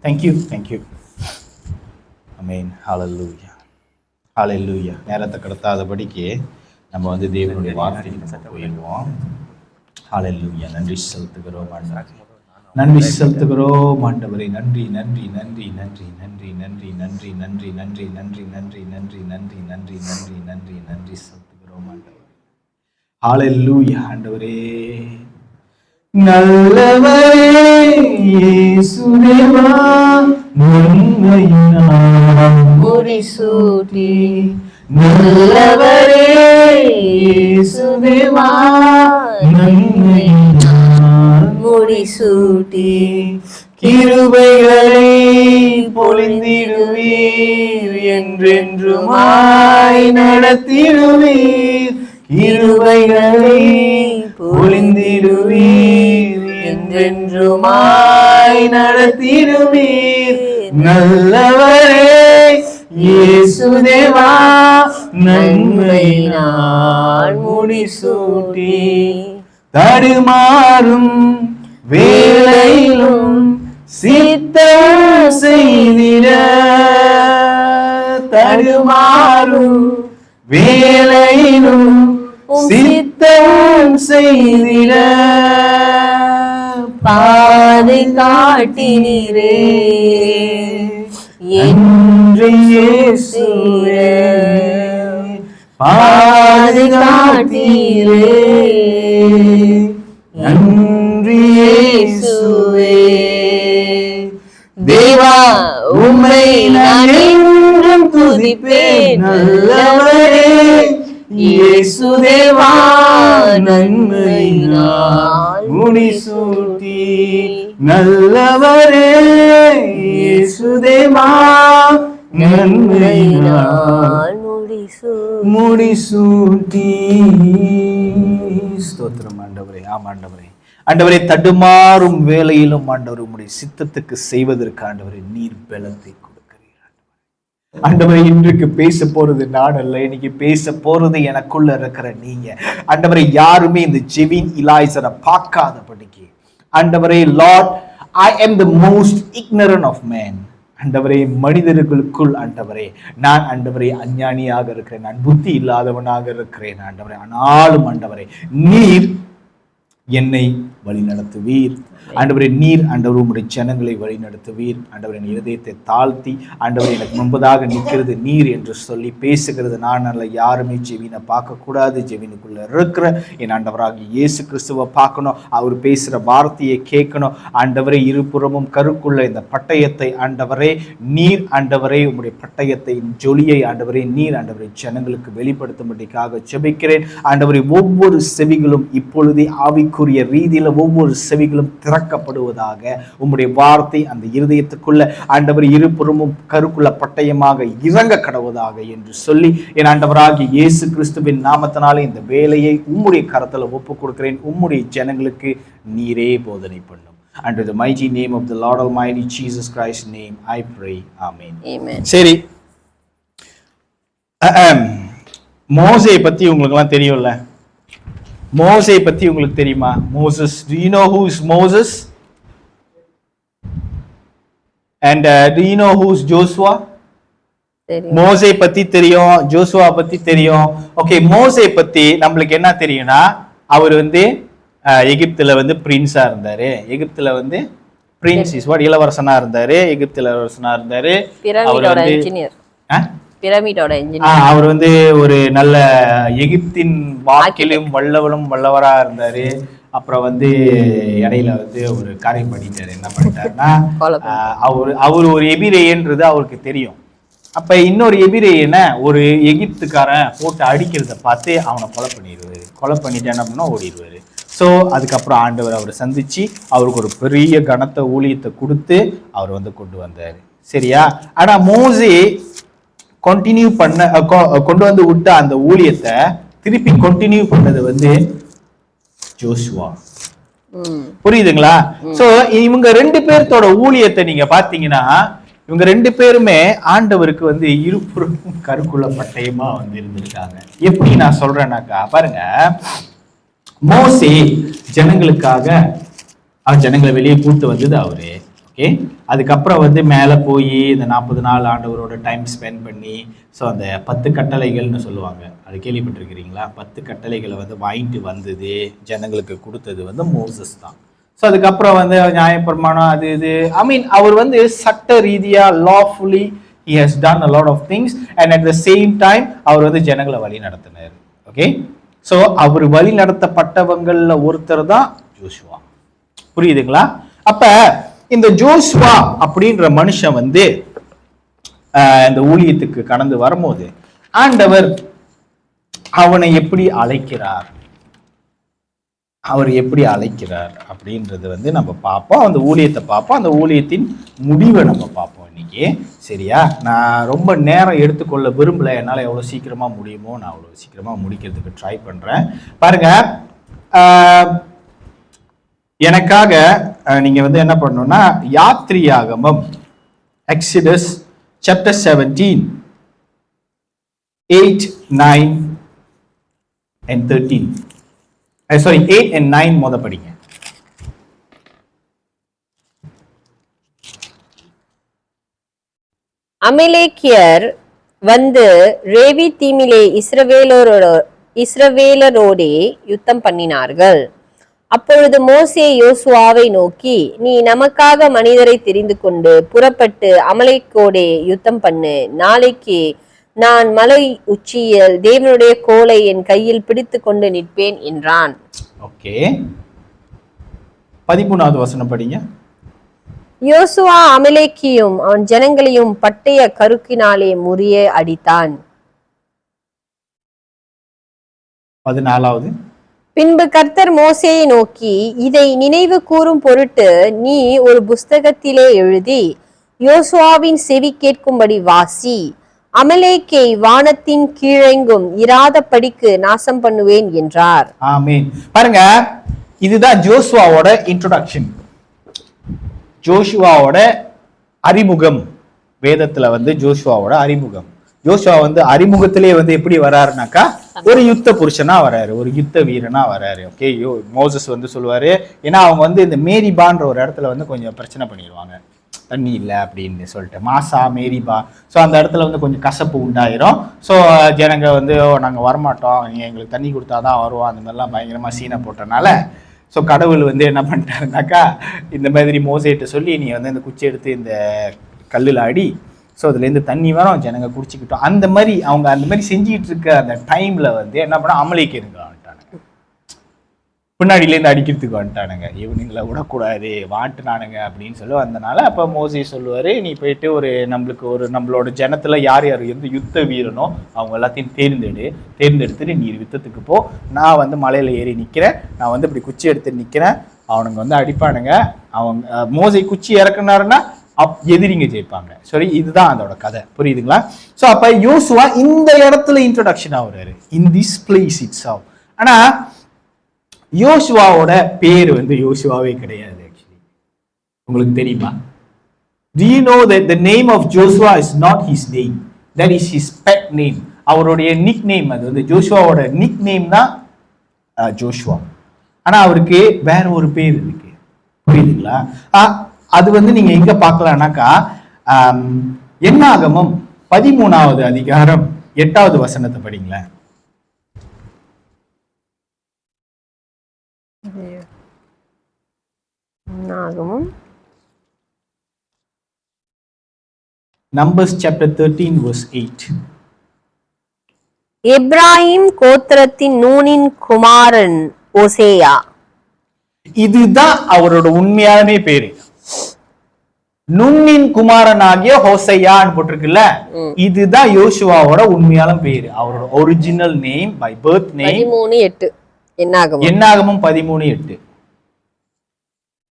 Thank you. ஆமென். ஹல்லேலூயா, ஹல்லேலூயா. நேரத்தை கடத்தாதபடிக்கு நம்ம வந்து தேவனுடைய வார்த்தைக்கு போயிடுவோம். ஹல்லேலூயா. நன்றி செலுத்துகிறோம் ஆண்டவரே, நன்றி செலுத்துகிறோம் ஆண்டவரே. நன்றி நன்றி நன்றி நன்றி நன்றி நன்றி நன்றி நன்றி நன்றி நன்றி நன்றி நன்றி நன்றி நன்றி நன்றி நன்றி நன்றி செலுத்துகிறோம் ஆண்டவரே. ஹல்லேலூயா. ஆண்டவரே நல்லவரே இயேசுதேவா, நன்மையினால் முடிசூட்டி. நல்லவரே இயேசுதேவா, நன்மையினால் முடிசூட்டி. கிருபைகளை பொழிந்திடுவீர், என்றென்றுமாய் நடத்திடுவீர். கிருபைகளை பொழிந்திடுவீர், என்றென்றுமாய் நடத்திடுவீர். நல்லவரே இயேசுதேவா, நன்மையினால் முடிசூட்டி. தடுமாறும் வேளையிலும் சித்தம் செய்திட, தடுமாறும் வேளையிலும் சித்தம் செய்திட, பாதை காட்டினீரே என்று இயேசுவே. பாதை காட்டினீரே நன்றி இயேசுவே. தேவா உம்மை நான் என்றும் துதிப்பேன். நல்லவரே இயேசுதேவா, நன்மையினால் முடிசூட்டி. நல்லவரே இயேசுதேவா, நன்மையினால் முடிசூட்டி. ஸ்தோத்திரம் ஆண்டவரே. ஆண்டவரே, ஆண்டவரே தடுமாறும் வேளையிலும் ஆண்டவர் உம்முடைய சித்தத்துக்கு செய்வதற்கு ஆண்டவரே நீர் பலத்தை கொடுக்கிறீர். ஆண்டவரே இன்றைக்கு பேச போறது நான் அல்ல, இன்னைக்கு பேச போறது எனக்குள்ள இருக்கிற நீங்க. ஆண்டவரே யாருமே இந்த ஜெவின் இலாய்சரை பார்க்காதபடிக்கு ஆண்டவரே, Lord I am the most ignorant of men. ஆண்டவரே மனிதர்களுக்குள் ஆண்டவரே நான் ஆண்டவரே அஞ்ஞானியாக இருக்கிறேன், நான் புத்தி இல்லாதவனாக இருக்கிறேன் ஆண்டவரே. ஆனாலும் ஆண்டவரே நீர் என்னை வழி நடத்துவீர். ஆண்டவரே நீர் ஆண்டவர் உம்முடைய ஜனங்களை வழி நடத்துவீர். ஆண்டவர் என் இருதயத்தை தாழ்த்தி ஆண்டவர் எனக்கு முன்பதாக நிற்கிறது நீர் என்று சொல்லி பேசுகிறது நான் அல்ல. யாருமே ஜெவினை பார்க்கக்கூடாது, ஜெவினுக்குள்ள இருக்கிற என் ஆண்டவராக இயேசு கிறிஸ்துவை பார்க்கணும், அவர் பேசுகிற வார்த்தையை கேட்கணும். ஆண்டவரே இருபுறமும் கருக்குள்ள இந்த பட்டயத்தை ஆண்டவரே நீர் ஆண்டவரே உம்முடைய பட்டயத்தை ஜொலியை ஆண்டவரே நீர் ஆண்டவரை ஜனங்களுக்கு வெளிப்படுத்தும்படிக்காக ஜெபிக்கிறேன். ஆண்டவரே ஒவ்வொரு செவிகளும் இப்பொழுதே ஆவிக்குரிய ரீதியில் ஒவ்வொரு செவிகளும் திறக்கப்படுவதாக. உம்முடைய வார்த்தை அந்த இருதயத்துக்குள்ள ஆண்டவர் இருபுறமும் கருக்குள்ள பட்டயமாக இறங்க கடவுவதாக என்று சொல்லி என் ஆண்டவராகிய இயேசு கிறிஸ்துவின் நாமத்தினாலே இந்த வேலையை உம்முடைய கரத்தில் ஒப்புக் கொடுக்கிறேன். உம்முடைய ஜனங்களுக்கு நீரே போதனை பண்ணும். Under the mighty name of the Lord Almighty Jesus Christ's name I pray. Amen. Amen. சரி, மோசே பத்தி உங்களுக்கு எல்லாம் தெரியும்ல? மோசே பத்தி உங்களுக்கு தெரியுமா? Moses, do you know who is Moses? And do you know who is Joshua? மோசே பத்தி தெரியும், ஜோசுவா பத்தி தெரியும். ஓகே, மோசே பத்தி நம்மளுக்கு என்ன தெரியும்னா அவர் வந்து எகிப்துல வந்து பிரின்ஸா இருந்தாரு. எகிப்துல வந்து பிரின்ஸ் இஸ் வாட், இளவரசனா இருந்தாரு. எகிப்து இளவரசனா இருந்தாரு. அவர் வந்து பிரமிடோட இன்ஜினியர். அவர் வந்து ஒரு நல்ல எகிப்தின் வாக்கிலும் வல்லவரா இருந்தாரு. அப்புறம் வந்து இடையில வந்து ஒரு காரியம் பண்ணிட்டாரு. என்ன பண்ணிட்டாருன்னா அவர் ஒரு எபிரேயன்றது அவருக்கு தெரியும். அப்ப இன்னொரு எபிரேயனை ஒரு எகிப்துக்காரன் போட்டு அடிக்கிறத பார்த்து அவனை கொலை பண்ணிட்டு என்ன பண்ணா ஓடிடுவாரு. ஸோ அதுக்கப்புறம் ஆண்டவர் அவரை சந்திச்சு அவருக்கு ஒரு பெரிய கனத்த ஊழியத்தை கொடுத்து அவர் வந்து கொண்டு வந்தாரு. சரியா? ஆனா மோசே கண்டினியூ கொண்டு வந்து விட்ட அந்த ஊழியத்தை திருப்பி கண்டினியூ பண்ணது வந்து ஜோசுவா. புரியுதுங்களா? சோ இவங்க ரெண்டு பேர்த்தோட ஊழியத்தை நீங்க பாத்தீங்கன்னா இவங்க ரெண்டு பேருமே ஆண்டவருக்கு வந்து இருபுறமும் கருக்குள்ள பட்டயமா வந்து இருந்திருக்காங்க. எப்படி நான் சொல்றேன்னாக்கா பாருங்க, மோசே ஜனங்களுக்காக ஜனங்களை வெளியே கூட்டு வந்தது அவரு. ஓகே. அதுக்கப்புறம் வந்து மேலே போய் இந்த 40 நாள் ஆண்டவரோட டைம் ஸ்பெண்ட் பண்ணி, ஸோ அந்த 10 கட்டளைகள்னு சொல்லுவாங்க, அது கேள்விப்பட்டிருக்கிறீங்களா? 10 கட்டளைகளை வந்து வாங்கிட்டு வந்தது ஜனங்களுக்கு கொடுத்தது வந்து மோசஸ் தான். ஸோ அதுக்கப்புறம் வந்து நியாயப்பிரமாணம் அது இது, ஐ மீன் அவர் வந்து சட்ட ரீதியாக lawfully he has done a lot of things and at the same time அவர் வந்து ஜனங்களை வழி நடத்தினார். ஓகே. ஸோ அவர் வழி நடத்தப்பட்டவங்கள்ல ஒருத்தர் தான் ஜோஷுவா. புரியுதுங்களா? அப்ப இந்த ஜோஷுவா அப்படின்ற மனுஷன் வந்து இந்த ஊழியத்துக்கு கடந்து வரும்போது ஆண்டவர் அவனை எப்படி அழைக்கிறார், அவர் எப்படி அழைக்கிறார் அப்படின்றது வந்து நம்ம பார்ப்போம். அந்த ஊழியத்தை பார்ப்போம், அந்த ஊழியத்தின் முடிவை நம்ம பார்ப்போம் இன்னைக்கு. சரியா? நான் ரொம்ப நேரம் எடுத்துக்கொள்ள விரும்பல, என்னால் எவ்வளோ சீக்கிரமா முடியுமோ நான் அவ்வளோ சீக்கிரமா முடிக்கிறதுக்கு ட்ரை பண்றேன். பாருங்க, எனக்காக நீங்க வந்து என்ன பண்ணணும்னா யாத்ரியாகமம் எக்ஸிடஸ் சாப்டர் 17 8, 9 and 13 sorry 8 and 9 மொத படிங்க. அமலேக்கியர் வந்து ரேவி தீமிலே இஸ்ரவேலரோடே யுத்தம் பண்ணினார்கள். அப்பொழுது மோசே யோசுவாவை நோக்கி, நீ நமக்காக மனிதரை தெரிந்து கொண்டு புறப்பட்டு அமலேக்கோடே யுத்தம் பண்ணு. நாளைக்கு நான் மலை உச்சியில் தேவனுடைய கோலை என் கையில் பிடித்து கொண்டு நிற்பேன் என்றான். ஓகே. 13வது வசனம் படிங்க. யோசுவா அமலேக்கியும் அவன் ஜனங்களையும் பட்டய கருக்கினாலே முறிய அடித்தான். 14வது. பின்பு கர்த்தர் மோசேயை நோக்கி, இதை நினைவு கூறும் பொருட்டு நீ ஒரு புஸ்தகத்திலே எழுதி யோசுவாவின் செவி கேட்கும்படி வாசி. அமலேக்கை வானத்தின் கீழெங்கும் இராதபடிக்கு நாசம் பண்ணுவேன் என்றார். ஆமென். பாருங்க, இதுதான் ஜோஷுவாவோட இன்ட்ரோடக்ஷன், ஜோஷுவாவோட அறிமுகம். வேதத்துல வந்து ஜோஷுவாவோட அறிமுகம். ஜோஷுவா வந்து அறிமுகத்திலே வந்து எப்படி வராருனாக்கா ஒரு யுத்த புருஷனா வராரு, ஒரு யுத்த வீரனா வராரு. ஓகே. மோசஸ் வந்து சொல்லுவாரு, ஏன்னா அவங்க வந்து இந்த மேரிபான்ற ஒரு இடத்துல வந்து கொஞ்சம் பிரச்சனை பண்ணிடுவாங்க, தண்ணி இல்லை அப்படின்னு சொல்லிட்டு, மாசா மேரிபா. ஸோ அந்த இடத்துல வந்து கொஞ்சம் கசப்பு உண்டாயிரும். ஸோ ஜனங்க வந்து நாங்கள் வரமாட்டோம், நீங்கள் எங்களுக்கு தண்ணி கொடுத்தாதான் வருவோம், அந்த மாதிரிலாம் பயங்கரமாக சீனை போட்டனால ஸோ கடவுள் வந்து என்ன பண்ணிட்டாருனாக்கா இந்த மாதிரி மோசேட்ட சொல்லி, நீ வந்து இந்த குச்சி எடுத்து இந்த கல்லில் அடி, ஸோ அதுலேருந்து தண்ணி வரும், ஜனங்க குடிச்சிக்கிட்டோம். அந்த மாதிரி அவங்க அந்த மாதிரி செஞ்சுக்கிட்டு இருக்க அந்த டைமில் வந்து என்ன பண்ணால் அமலேக்கியருங்க வந்துட்டானுங்க, பின்னாடியிலேருந்து அடிக்கிறதுக்கு வந்துட்டானுங்க, இவனுங்களை விடக்கூடாது வாட்டுனானுங்க அப்படின்னு சொல்லி வந்தனால அப்போ மோசே சொல்லுவார், நீ போயிட்டு நம்மளோட ஜனத்தில் யார் யார் வந்து யுத்த வீரனோ அவங்க எல்லாத்தையும் தேர்ந்தெடுத்துட்டு நீ யுத்தத்துக்கு போ, நான் வந்து மலையில் ஏறி நிற்கிறேன், நான் வந்து இப்படி குச்சி எடுத்து நிற்கிறேன், அவனுங்க வந்து அடிப்பானுங்க, அவங்க மோசே குச்சி இறக்குனாருன்னா எதிரிங்க ஜெயிப்பாங்க. சரி, இதுதான் அதோட கதை. புரியுதுங்களா? ஸோ அப்ப யோசுவா இந்த இடத்துல இன்ட்ரோடக்ஷன் ஆகுறாரு, இன் திஸ் பிளேஸ் இட்ஸெல்ஃப். ஆனா யோசுவாவோட பேர் வந்து யோசுவாவே கிடையாது. ஆக்சுவலி உங்களுக்கு தெரியுமா? Do you know that the name of Joshua is not his name, that is his pet name. அவருடைய நிக் நேம், அது வந்து ஜோஷுவாவோட நிக் நேம் தான் ஜோஷுவா. ஆனா அவருக்கு வேற ஒரு பேர் இருக்கு. புரியுதுங்களா? அது வந்து நீங்க எங்க பார்க்கலாம்னாக்கா என்னாகமம் 13வது அதிகாரம் 8வது வசனத்தை படிங்களேன். Numbers chapter 13 verse 8. எப்ராஹிம் கோத்திரத்தின் நூனின் குமாரன் ஓசேயா. இதுதான் அவரோட உண்மையான பேரு. நுண்ணின் குமாரனாகிய ஹோசையான்னு போட்டிருக்குல்ல, இதுதான் யோசுவாவோட உண்மையான பேரு, அவரோட original name, by birth name. 13:8 என்னாகமம் 13:8.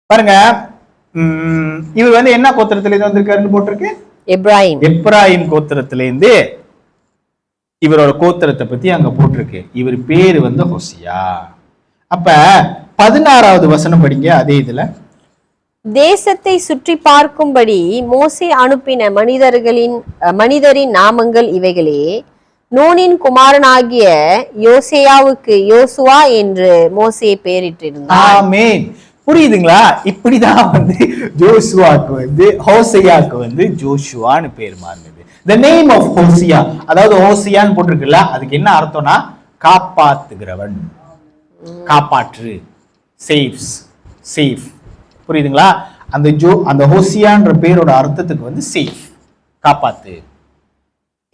பாருங்க, இவர் வந்து என்ன கோத்திரத்துல இருந்து வந்திருக்காருன்னு போட்டிருக்கு, எப்ராஹிம் கோத்திரத்திலேருந்து. இவரோட கோத்திரத்தை பத்தி அங்க போட்டிருக்கு. இவர் பேரு வந்து ஹோசியா. அப்ப 16வது வசனம் படிங்க. அதே இதுல, தேசத்தை சுற்றி பார்க்கும்படி மோசே அனுப்பின மனிதரின் நாமங்கள் இவைகளே. நூனின் குமாரனாகிய யோசேயாவுக்கு யோசுவா என்று மோசே பெயரிட்டிருந்தார். ஆமென். புரியுதுங்களா? இப்படிதான் வந்து ஜோஷுவாக்கு வந்து ஹோசையாக்கு வந்து ஜோஷுவான்னு பேர் மாறினது. the name of ஹோசியா, அதாவது ஹோசியான்னு போட்டிருக்குல்ல, அதுக்கு என்ன அர்த்தம்னா காப்பாத்துகிறவன், காப்பாற்று, சேவ்ஸ், சேஃப். புரியுதுங்களா? அந்த ஹோசியான்ற பேரோட அர்த்தத்துக்கு வந்து சேஃப், காப்பாத்து.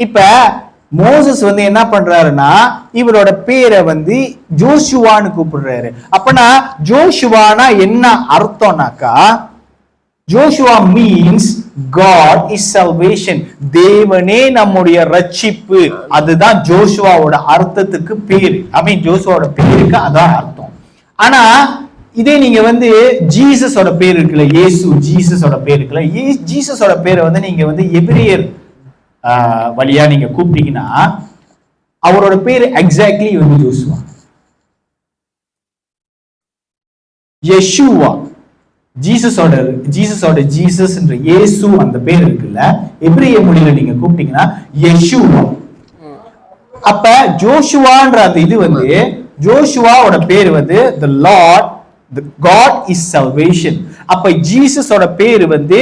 இப்ப மோசஸ் வந்து என்ன பண்றாருன்னா இவரோட பேரை வந்து ஜோஷுவான்னு கூப்பிடுறாரு. அப்பனா ஜோஷுவானா என்ன அர்த்தம்னாக்கா, Joshua means God is salvation, தேவனே நம்முடைய ரட்சிப்பு. அதுதான் ஜோஷுவாவோட அர்த்தத்துக்கு பேரு. ஐ மீன் ஜோஷுவாவோட பேருக்கு அதான் அர்த்தம். ஆனா இதே நீங்க வந்து ஜீசஸோட பேர் இருக்குல்ல, இயேசு ஜீசஸோட பேர் இருக்குல்ல, ஜீசஸோட பேரை வந்து நீங்க வந்து எபிரேயர் வழியா நீங்க கூப்பிட்டீங்கன்னா அவரோட பேரு எக்ஸாக்ட்லி வந்து ஜோஷுவா, யெஷுவா. ஜீசஸோட ஜீசஸ் என்ற இயேசு அந்த பேர் இருக்குல்ல, எபிரேய மொழியில நீங்க கூப்பிட்டீங்கன்னா யெஷுவா. அப்ப ஜோஷுவான்ற அந்த இது வந்து ஜோஷுவாவோட பேர் வந்து the Lord, the God is salvation. அப்ப ஜீசஸோட பேர் வந்து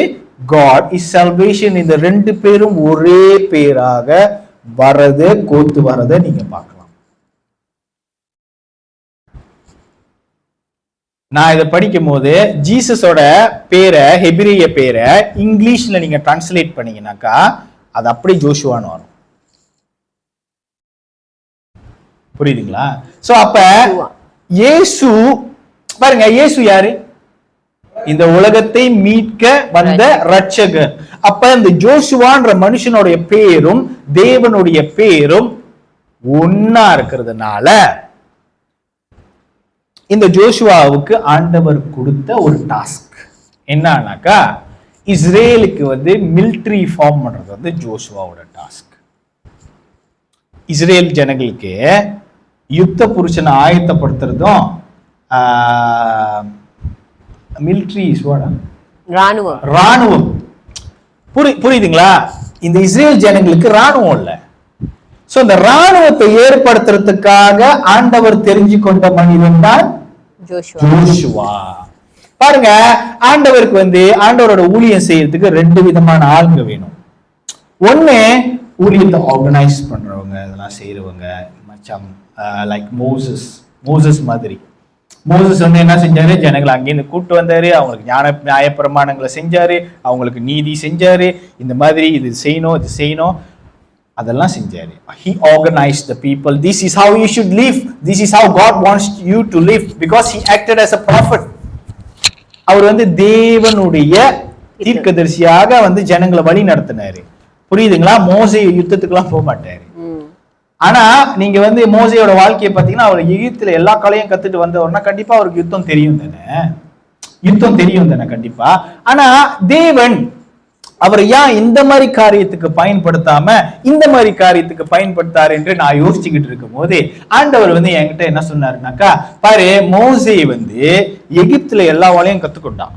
God is salvation. இந்த ரெண்டு பேரும் ஒரே பேராக வரது கோத்து வரத நீங்க பார்க்கலாம். நான் இதை படிக்கும் போது ஜீசஸோட பேரை, ஹெபிரிய பேரை இங்கிலீஷ்ல நீங்க டிரான்ஸ்லேட் பண்ணீங்கன்னாக்கா அது அப்படி ஜோஷுவான்னு வரும். புரியுதுங்களா? சோ அப்ப இயேசு பாருங்க, இயேசு யாரு? இந்த உலகத்தை மீட்க வந்த ரட்சகர். அப்ப இந்த ஜோஷுவான்ற மனுஷனுடைய பேரும் தேவனுடைய பேரும் ஒன்னா இருக்கிறதுனால இந்த ஜோஷுவாவுக்கு ஆண்டவர் கொடுத்த ஒரு டாஸ்க் என்னன்னாக்கா, இஸ்ரேலுக்கு வந்து மிலிட்டரி ஃபார்ம் பண்றது வந்து ஜோஷுவாவோட டாஸ்க். இஸ்ரேல் ஜனங்களுக்கு யுத்த புருஷனை ஆயத்தப்படுத்துறதும் மிலிட்டரி ராணுவம். புரியுதுங்களா? இந்த இஸ்ரேல் ஜனங்களுக்கு ராணுவம் இல்ல. சோ இந்த ராணுவத்தை ஏற்படுத்துறதுக்காக ஆண்டவர் தெரிஞ்சு கொண்ட மனிதன் தான் ஜோஷுவா. பாருங்க, ஆண்டவருக்கு வந்து ஆண்டவரோட ஊழியம் செய்யறதுக்கு ரெண்டு விதமான ஆளுங்க வேணும். ஒண்ணு ஊழியத்தை ஆர்கனைஸ் பண்றவங்க, இதெல்லாம் செய்யறவங்க, மச்சம் லைக் மோசஸ் மாதிரி. மோசஸ் வந்து என்ன செஞ்சாரு, ஜனங்களை அங்கேருந்து கூப்பிட்டு வந்தாரு, அவங்களுக்கு நியாய பிரமாணங்களை செஞ்சாரு, அவங்களுக்கு நீதி செஞ்சாரு, இந்த மாதிரி இது செய்யணும் இது செய்யணும் அதெல்லாம் செஞ்சாரு. He organized the people. This is how you should live. This is how God wants you to live, because he acted as a prophet. அவர் வந்து தேவனுடைய தீர்க்கதரிசியாக வந்து ஜனங்களை வழி நடத்தினாரு. புரியுதுங்களா? மோசே யுத்தத்துக்குலாம் போக மாட்டாரு. ஆனா நீங்க வந்து மோசையோட வாழ்க்கையை பாத்தீங்கன்னா, அவர் எகிப்துல எல்லா கலையும் கத்துட்டு வந்தவர்னா கண்டிப்பா அவருக்கு யுத்தம் தெரியும் தானே கண்டிப்பா. ஆனா தேவன் அவர் ஏன் இந்த மாதிரி காரியத்துக்கு பயன்படுத்தாம இந்த மாதிரி காரியத்துக்கு பயன்படுத்தாரு என்று நான் யோசிச்சுக்கிட்டு இருக்கும் போது ஆண்டவர் வந்து என்கிட்ட என்ன சொன்னாருனாக்கா, பாரு, மோசே வந்து எகிப்துல எல்லா வேலையும் கத்துக்கொண்டான்.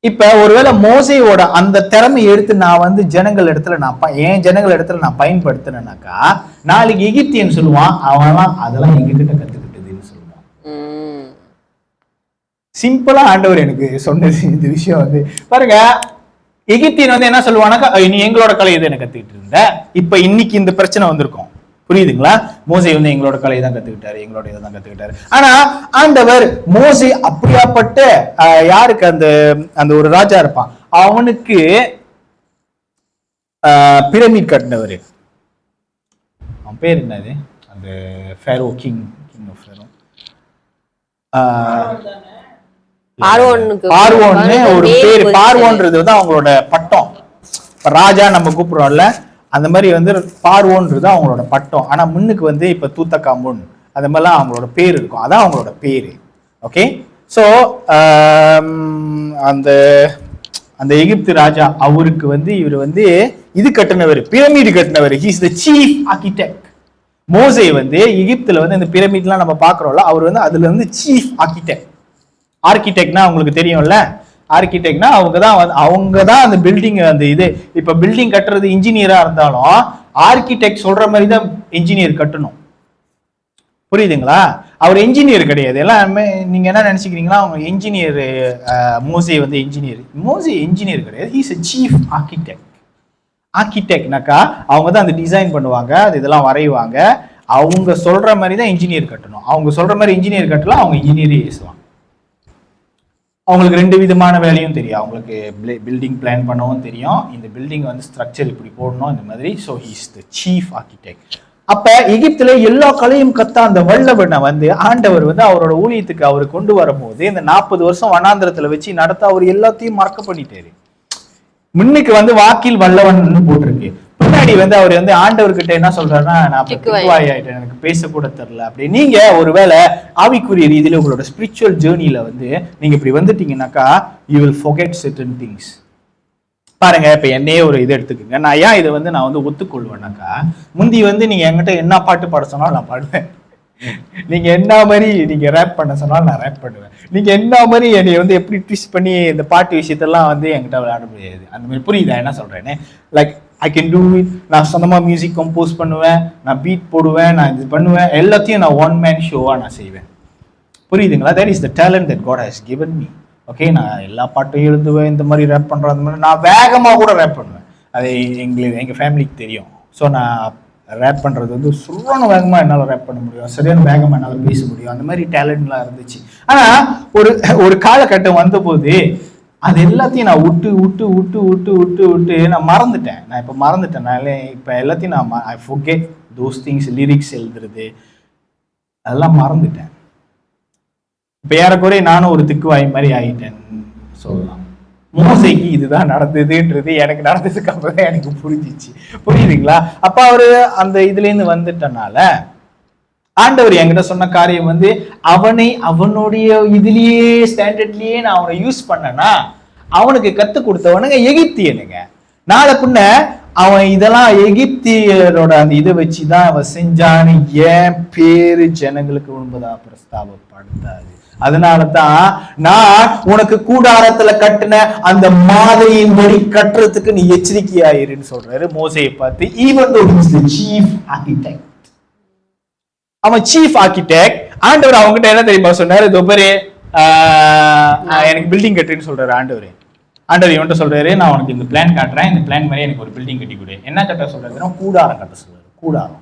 இப்ப ஒருவேளை மோசையோட அந்த திறமை எடுத்து நான் வந்து என் ஜனங்கள் இடத்துல நான் பயன்படுத்தினேனாக்கா, நாளைக்கு எகிப்தியன் சொல்லுவான், அவன் அதெல்லாம் எங்ககிட்ட கத்துக்கிட்டதுன்னு சொல்லுவான். சிம்பிளா ஆண்டவர் எனக்கு சொன்னது இந்த விஷயம் வந்து பாருங்க. எகிப்தியன் வந்து என்ன சொல்லுவானாக்கா, நீ எங்களோட கலை இதை எனக்கு கத்துக்கிட்டு இருந்த, இப்ப இன்னைக்கு இந்த பிரச்சனை வந்திருக்கும். புரியுதுங்களா? மோசே வந்து எங்களோட கலையை தான் கத்துக்கிட்டாரு, எங்களோட இதை தான் கத்துக்கிட்டாரு. ஆனா ஆண்டவர் மோசே அப்படியாப்பட்ட யாருக்கு அந்த ஒரு ராஜா இருப்பான், அவனுக்கு பிரமிட் கட்டினவர், அவன் பேர் என்னது, அந்த ஃபேரோ கிங் ஆஃப் ஃபேரோ, பார்வோன்னு ஒரு பேர். பார்வோன்றது வந்து அவங்களோட பட்டம். ராஜா நம்ம கூப்பிடுறோம்ல, அந்த மாதிரி வந்து பார்வோன்றது அவங்களோட பட்டம். ஆனா முன்னுக்கு வந்து இப்ப தூத்தகாமுன் அந்த மாதிரிலாம் அவங்களோட பேர் இருக்கும், அதான் அவங்களோட பேரு. ஓகே, ஸோ அந்த எகிப்து ராஜா அவருக்கு வந்து இவர் வந்து இது கட்டினவர், பிரமிடு கட்டினவர். He is the chief architect. மோசே வந்து எகிப்துல வந்து இந்த பிரமிட்லாம் நம்ம பாக்குறோம்ல, அவர் வந்து அதுல வந்து சீஃப் ஆர்கிடெக்ட். ஆர்கிடெக்ட்னா உங்களுக்கு தெரியும்ல, ஆர்கிடெக்ட்னா அவங்க தான் அந்த பில்டிங், அந்த இது இப்ப பில்டிங் கட்டுறது இன்ஜினியரா இருந்தாலும் ஆர்கிடெக்ட் சொல்ற மாதிரி தான் இன்ஜினியர் கட்டணும். புரியுதுங்களா? அவர் என்ஜினியர் கிடையாது. எல்லாமே நீங்க என்ன நினைச்சுக்கிறீங்களா, அவங்க என்ஜினியர், மோசே வந்து என்ஜினியர். மோசே என்ஜினியர் கிடையாது, ஹீஸ் a சீஃப் ஆர்கிடெக்ட். ஆர்கிடெக்ட்னாக்கா அவங்க தான் அந்த டிசைன் பண்ணுவாங்க, அது இதெல்லாம் வரைவாங்க. அவங்க சொல்ற மாதிரி தான் இன்ஜினியர் கட்டணும். அவங்க சொல்ற மாதிரி இன்ஜினியர் கட்டலாம், அவங்க இன்ஜினியரே பேசுவாங்க. அவங்களுக்கு 2 விதமான வேலையும் தெரியும். அவங்களுக்கு பில்டிங் பிளான் பண்ணவும் தெரியும், இந்த பில்டிங் வந்து ஸ்ட்ரக்சர் இப்படி போடணும் இந்த மாதிரி. So he's the chief architect. அப்ப எகிப்துல எல்லா கலையும் கத்த அந்த வல்லவனை வந்து ஆண்டவர் வந்து அவரோட ஊழியத்துக்கு அவர் கொண்டு வரும்போது இந்த 40 வருஷம் வனாந்திரத்துல வச்சு நடத்த அவர் எல்லாத்தையும் மறக்க பண்ணிட்டாரு. முன்னுக்கு வந்து வாக்கில் வல்லவன் போட்டிருக்கு, பின்னாடி வந்து அவர் வந்து ஆண்டவர்கிட்ட என்ன சொல்றாருன்னா, நான் திக்குவாய் ஆயிட்டேன், எனக்கு பேசக்கூட தெரியல அப்படி. நீங்க ஒருவேளை ஆவிக்குரிய ரீதியில உங்களோட ஸ்பிரிச்சுவல் ஜேர்னில வந்து நீங்க இப்படி வந்துட்டீங்கன்னாக்கா you will forget certain things. பாருங்க, இப்ப என்னையே ஒரு இது எடுத்துக்கோங்க. நான் ஏன் இதை வந்து நான் வந்து ஒத்துக்கொள்வேன்னாக்கா, முந்தி வந்து நீங்க என்கிட்ட என்ன பாட்டு பாட சொன்னாலும் நான் பாடுவேன், நீங்க என்ன மாதிரி நீங்க ரேப் பண்ண சொன்னாலும் நான் ரேப் பண்ணுவேன், நீங்க என்ன மாதிரி என்னை வந்து எப்படி ட்விஸ்ட் பண்ணி இந்த பாட்டு விஷயத்தெல்லாம் வந்து என்கிட்ட விளையாட முடியாது. அந்த மாதிரி புரியுதா என்ன சொல்றேன்னு? Like I can do it. நான் சொந்தமாக மியூசிக் கம்போஸ் பண்ணுவேன், நான் பீட் போடுவேன், நான் இது பண்ணுவேன், எல்லாத்தையும் நான் ஒன் மேன் ஷோவாக நான் செய்வேன். புரியுதுங்களா? That is the talent that God has given me. Okay, நான் எல்லா பாட்டையும் எழுதுவேன், இந்த மாதிரி ரேப் பண்ணுறேன், அந்த மாதிரி நான் வேகமாக கூட ரேப் பண்ணுவேன். அது எங்கள் ஃபேமிலிக்கு தெரியும். ஸோ நான் ரேப் பண்ணுறது வந்து சுருவான வேகமாக என்னால் ரேப் பண்ண முடியும், சரியான வேகமாக என்னால் பேச முடியும், அந்த மாதிரி டேலண்ட்லாம் இருந்துச்சு. ஆனால் ஒரு காலகட்டம் வந்தபோது அது எல்லாத்தையும் நான் விட்டு நான் மறந்துட்டேன். நான் இப்போ மறந்துட்டேன். இப்போ எல்லாத்தையும் நான் ஐ ஃபோர்கெட் தோஸ் திங்ஸ். லிரிக்ஸ் எழுதுறது அதெல்லாம் மறந்துட்டேன். இப்போ ஏறக்குறைய நானும் ஒரு திக்குவாய் மாதிரி ஆகிட்டேன்னு சொல்லலாம். மோசைக்கு இதுதான் நடந்ததுன்றது எனக்கு நடந்ததுக்கு அப்புறம் தான் எனக்கு புரிஞ்சிச்சு. புரியுதுங்களா? அப்ப அவரு அந்த இதுலேருந்து வந்துட்டனால ஆண்டவர் என்கிட்ட சொன்ன காரியம் வந்து, அவனை அவனுடைய இதுலயே ஸ்டாண்டர்ட்லயே நான் அவனை யூஸ் பண்ணனா, அவனுக்கு கத்து கொடுத்தவனுங்க எகிப்தியனுங்க. நாளை பின்ன அவன் இதெல்லாம் எகிப்தியரோட அந்த இதை வச்சுதான் அவன் செஞ்சான்னு என் பேரு ஜனங்களுக்கு உண்பதா பிரஸ்தாபப்படுத்தாது. அதனாலதான் நான் உனக்கு கூடாரத்துல கட்டின அந்த மாதிரியின்படி கட்டுறதுக்கு நீ எச்சரிக்கையாயிருன்னு சொல்றாரு மோசையை பார்த்து. Even though he is the chief architect, அவன் சீஃப் ஆர்கிடெக்ட். ஆண்டவர் அவங்ககிட்ட என்ன தெரியுமா சொன்னாரு? தொபரே எனக்கு பில்டிங் கட்டுன்னு சொல்றாரு ஆண்டவர். ஆண்டவர் இவன்ட்ட சொல்றாரு, நான் உனக்கு இந்த பிளான் காட்டுறேன், இந்த பிளான் மாதிரி எனக்கு ஒரு பில்டிங் கட்டி கொடு. என்ன கட்ட சொல்றாருன்னா, கூடாரம் கட்ட சொல்றாரு. கூடாரம்.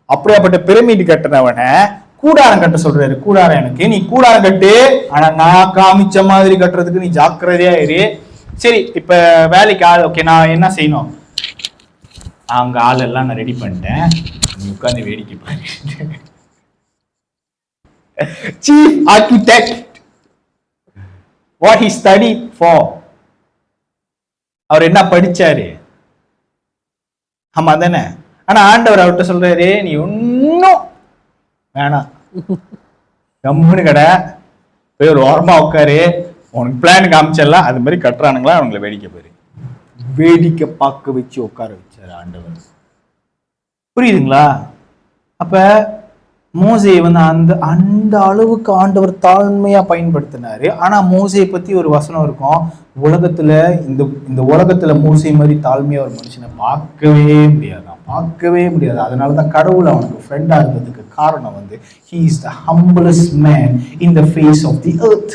அப்படியாப்பட்ட பிரமிடு கட்டினவனை கூடாரம் கட்ட சொல்றாரு. கூடாரம் எனக்கு, நீ கூடாரம் கட்டு, ஆனா நான் காமிச்ச மாதிரி கட்டுறதுக்கு நீ ஜாக்கிரதையா இரு. சரி, இப்ப வேலைக்கு ஆள் ஓகே, நான் என்ன செய்யணும்? அங்க ஆள் எல்லாம் நான் ரெடி பண்ணிட்டேன், நீ உட்காந்து வேடிக்கை பாரு. Chief architect, what he studied for. அவர் என்ன படிச்சாரு? ஆமா தானே? ஆனா ஆண்டவர் அவர்கிட்ட சொல்றாரு, நீ ஒன்னும் வேணாம், கம்முன்னு கடை போய் ஒரு ஓரமா உட்காரு, உனக்கு பிளான் காமிச்சிடலாம். அது மாதிரி கட்டுறானுங்களா அவங்களை வேடிக்கை பாரு. வேடிக்கை பார்க்க வச்சு உட்கார வச்சாரு ஆண்டவர். புரியுதுங்களா? அப்ப மோசையை வந்து அந்த அளவுக்கு ஆண்டவர் தாழ்மையா பயன்படுத்தினாரு. ஆனா மோசையை பத்தி ஒரு வசனம் இருக்கும், உலகத்துல இந்த உலகத்துல மோசை மாதிரி தாழ்மையா ஒரு மனுஷனை பார்க்கவே முடியாது. அதனாலதான் கடவுள் அவனுக்கு ஃப்ரெண்டா இருந்ததுக்கு காரணம் வந்து, he is the humblest man in the face of the earth.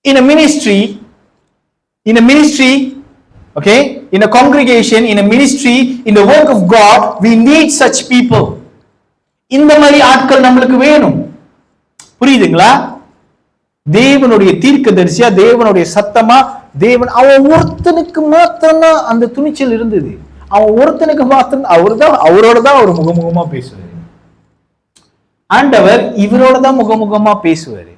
In a ministry, okay, in a congregation, in a ministry, in the work of God, we need such people. இந்த மாதிரி ஆட்கள் நம்மளுக்கு வேணும். புரியுதுங்களா? தேவனுடைய தீர்க்கதரிசியா, தேவனுடைய சத்தமா, தேவன் அவன் ஒருத்தனுக்கு மாத்திரம்தான் அந்த துணிச்சல் இருந்தது. அவன் ஒருத்தனுக்கு மாத்திரம் அவரோட தான் அவர் முகமுகமா பேசுவாரு. ஆண்டவர் இவரோட தான் முகமுகமா பேசுவாரு.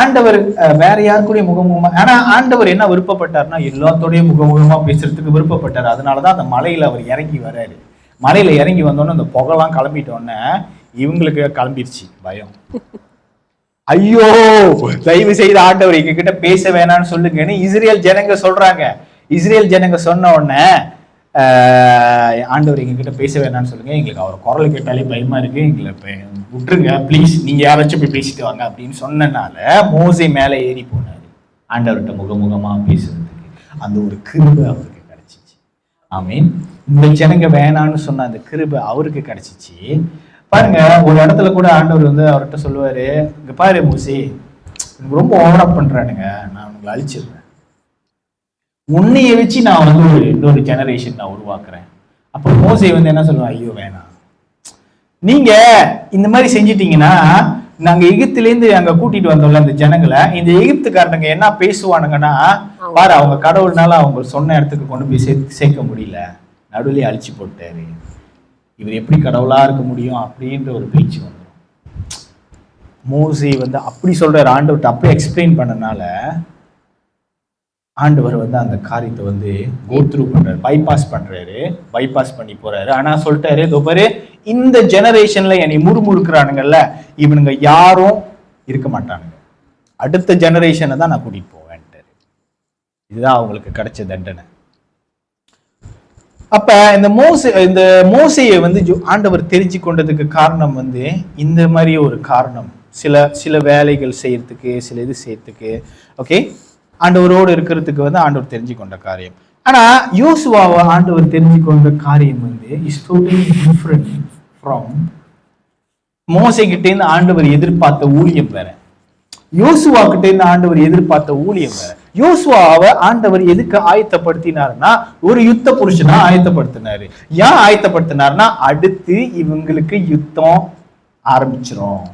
ஆண்டவர் வேற யாருக்குடைய முகமுகமா, ஆனா ஆண்டவர் என்ன விருப்பப்பட்டார்னா, எல்லாத்தோடைய முகமுகமா பேசுறதுக்கு விருப்பப்பட்டார். அதனாலதான் அந்த மலையில அவர் இறங்கி வர்றாரு. மலையில இறங்கி வந்தோன்னு அந்த புகைலாம் கிளம்பிட்டோன்னே இவங்களுக்கு கிளம்பிருச்சு பயம். ஐயோ, தயவு செய்து ஆண்டவர் எங்க கிட்ட பேச வேணாம்னு சொல்லுங்கன்னு இஸ்ரேல் ஜனங்க சொல்றாங்க. இஸ்ரேல் ஜனங்க சொன்ன உடனே, ஆண்டவர் எங்க கிட்ட பேச வேணாம்னு சொல்லுங்க, எங்களுக்கு அவர் குரல் கேட்டாலே பயமா இருக்கு, எங்களை விட்டுருங்க ப்ளீஸ், நீங்க யாராச்சும் போய் பேசிட்டு வாங்க அப்படின்னு சொன்னனால மோசே மேல ஏறி போனாரு ஆண்டவர்கிட்ட முகமுகமா பேசுறதுக்கு. அந்த ஒரு கிருபை அவருக்கு கிடைச்சிச்சு. ஆமீன். இந்த ஜனங்க வேணான்னு சொன்ன அந்த கிருபை அவருக்கு கிடைச்சிச்சு. பாருங்க, ஒரு இடத்துல கூட ஆண்டவர் வந்து அவர்கிட்ட சொல்லுவாரு, இங்க பாரு மூசி, ரொம்ப ஓவரா பண்றானுங்க, நான் உங்களை அழிச்சிடுறேன், உன்னைய வச்சு நான் வந்து இன்னொரு ஜெனரேஷன் நான் உருவாக்குறேன். அப்ப மோசே வந்து என்ன சொல்லுவான், ஐயோ வேணாம், நீங்க இந்த மாதிரி செஞ்சிட்டீங்கன்னா நாங்க எகிப்திலேருந்து அங்க கூட்டிட்டு வந்தோம்ல இந்த ஜனங்களை, இந்த எகிப்துக்காரனுங்க என்ன பேசுவானுங்கன்னா, பாரு அவங்க கடவுள்னால அவங்க சொன்ன இடத்துக்கு கொண்டு போய் சேர்க்க முடியல, நடுவுலயே அழிச்சு போட்டாரு, இவர் எப்படி கடவுளா இருக்க முடியும் அப்படின்ற ஒரு பேச்சு வந்துடும். மோசே வந்து அப்படி சொல்றாரு, ஆண்டவர்கிட்ட அப்படியே எக்ஸ்பிளைன் பண்ணனால ஆண்டவர் வந்து அந்த காரியத்தை வந்து கோத்ரூ பண்றாரு, பைபாஸ் பண்ணி போறாரு. ஆனா சொல்லிட்டாரு, இதோ பாரு, இந்த ஜெனரேஷன்ல என்னை முறுமுறுக்கிறானுங்கல்ல, இவனுங்க யாரும் இருக்க மாட்டானுங்க, அடுத்த ஜெனரேஷனை தான் நான் கூட்டிட்டு போவேன்ட்டாரு. இதுதான் அவங்களுக்கு கிடைச்ச தண்டனை. அப்ப இந்த மோசையை வந்து ஆண்டவர் தெரிஞ்சு கொண்டதுக்கு காரணம் வந்து இந்த மாதிரி ஒரு காரணம், சில வேலைகள் செய்யறதுக்கு, சில இது செய்யறதுக்கு, ஓகே, ஆண்டவரோடு இருக்கிறதுக்கு வந்து ஆண்டவர் தெரிஞ்சு கொண்ட காரியம். ஆனா யோசுவாவை ஆண்டவர் தெரிஞ்சு கொண்ட காரியம் வந்து இஸ் டோட்டலி டிஃபரண்ட் ஃப்ரம் மோசே கிட்ட இருந்து ஆண்டவர் எதிர்பார்த்த ஊழியம் வேற, யோசுவா கிட்ட இருந்து ஆண்டவர் எதிர்பார்த்த ஊழியம் வேற. யோசுவாவை ஆண்டவர் எதுக்கு ஆயத்தப்படுத்தினாருன்னா, ஒரு யுத்த புருஷனா ஆயத்தப்படுத்தினாரு. ஏன் ஆயத்தப்படுத்தினாருன்னா, அடுத்து இவங்களுக்கு யுத்தம் ஆரம்பிச்சிரும்,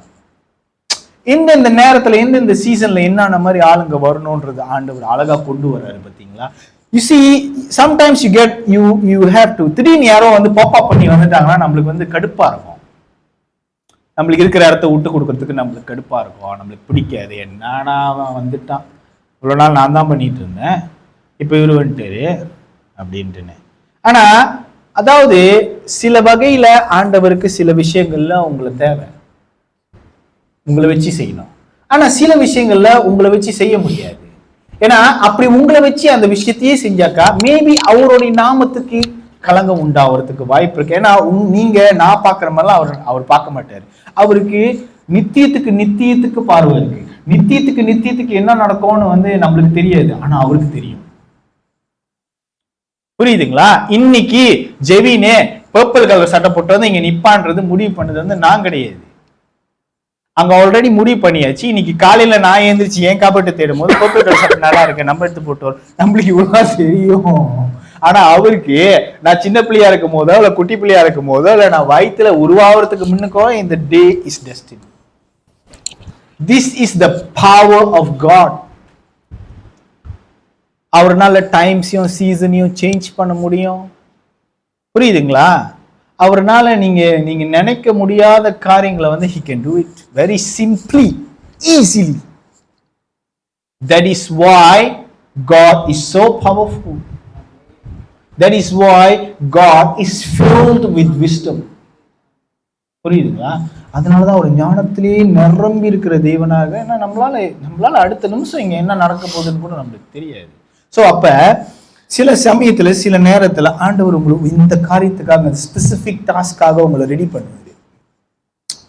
இந்த நேரத்துல இந்த சீசன்ல என்னென்ன மாதிரி ஆளுங்க வரணும்ன்றது ஆண்டவர் அழகா கொண்டு வர்றாரு. பாத்தீங்களா? You see, sometimes you have to, திடீர்னு யாரோ வந்து பாப் பண்ணி வந்துட்டாங்கன்னா நம்மளுக்கு வந்து கடுப்பா இருக்கும், நம்மளுக்கு இருக்கிற இடத்த விட்டு கொடுக்கறதுக்கு நம்மளுக்கு கடுப்பா இருக்கும், நம்மளுக்கு பிடிக்காது, என்னடா அவன் வந்துட்டான், இவ்வளவு நாள் நான் தான் பண்ணிட்டு இருந்தேன், இப்ப இவரு வந்துட்டாரு அப்படின்ட்டுன்னு. ஆனா அதாவது சில வகையில ஆண்டவருக்கு சில விஷயங்கள்ல உங்களை தேவை, உங்களை வச்சு செய்யணும். ஆனா சில விஷயங்கள்ல உங்களை வச்சு செய்ய முடியாது. ஏன்னா அப்படி உங்களை வச்சு அந்த விஷயத்தையே செஞ்சாக்கா மேபி அவருடைய நாமத்துக்கு களங்கம் உண்டாகிறதுக்கு வாய்ப்பு இருக்கு. ஏன்னா நீங்க நான் பாக்குற மாதிரிலாம் அவர் பார்க்க மாட்டாரு. அவருக்கு நித்தியத்துக்கு பார்வை இருக்கு. நித்தியத்துக்கு என்ன நடக்கும்னு வந்து நம்மளுக்கு தெரியாது, ஆனா அவருக்கு தெரியும். புரியுதுங்களா? இன்னைக்கு ஜெவினே பர்பிள் கலர் சட்டை போட்டு வந்து இங்க நிப்பான்றது முடிவு பண்ணது வந்து நான் கிடையாது, அங்க ஆல்ரெடி முடிவு பண்ணியாச்சு. இன்னைக்கு காலையில நான் எழுந்திரிச்சு ஏன் காப்பீட்டு தேடும் போது பர்பிள் கலர் சட்டை நல்லா இருக்கு, நம்ம எடுத்து போட்டோம், நம்மளுக்கு இவ்வளவு தெரியும். ஆனா அவருக்கு நான் சின்ன பிள்ளையா இருக்கும் போதோ இல்ல குட்டி பிள்ளையா இருக்கும் போதோ இல்ல நான் வயிற்றுல உருவாகிறதுக்கு முன்னுக்கோ இந்த day is destiny. This is the power of God. அவர்னால டைம்ஸையும் சீசனையும் சேஞ்ச் பண்ண முடியும். புரியுதுங்களா? அவர்னால நீங்க நினைக்க முடியாத காரியங்களை வந்து he can do it very simply, easily. That is why God is so powerful. That is why God is filled with wisdom. புரியுதுங்களா? அதனாலதான் ஒரு ஞானத்திலே நிரம்பி இருக்கிற தேவனாக, ஏன்னா நம்மளால அடுத்த நிமிஷம் இங்க என்ன நடக்க போகுதுன்னு கூட நம்மளுக்கு தெரியாது. ஸோ அப்ப சில சமயத்துல சில நேரத்துல ஆண்டவர் உங்களுக்கு இந்த காரியத்துக்காக ஸ்பெசிபிக் டாஸ்க்காக உங்களை ரெடி பண்ணுவாரு.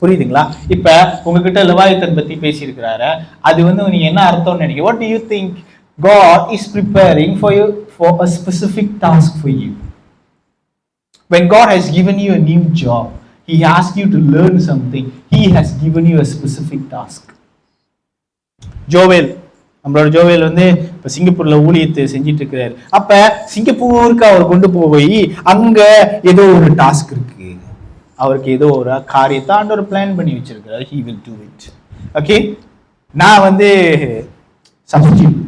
புரியுதுங்களா? இப்ப உங்ககிட்ட லெவியாத்தன் பத்தி பேசியிருக்கிறாரு, அது வந்து நீங்க என்ன அர்த்தம்னு நினைக்கிறீங்க? What do you think God is preparing for you for a specific task for you? When God has given you a new job, He asks you to learn something. He has given you a specific task. நம்மளோட ஜோவேல் வந்து இப்ப சிங்கப்பூர்ல ஊழியத்தை செஞ்சிட்டு இருக்கிறாரு. அப்ப சிங்கப்பூருக்கு அவர் கொண்டு போய் அங்க ஏதோ ஒரு டாஸ்க் இருக்கு, அவருக்கு ஏதோ ஒரு காரியத்தை ஆண்டவர் பிளான் பண்ணி வச்சிருக்கிறாரு. He will do it. Okay, நான் வந்து சப்ஸ்டிட்யூட்,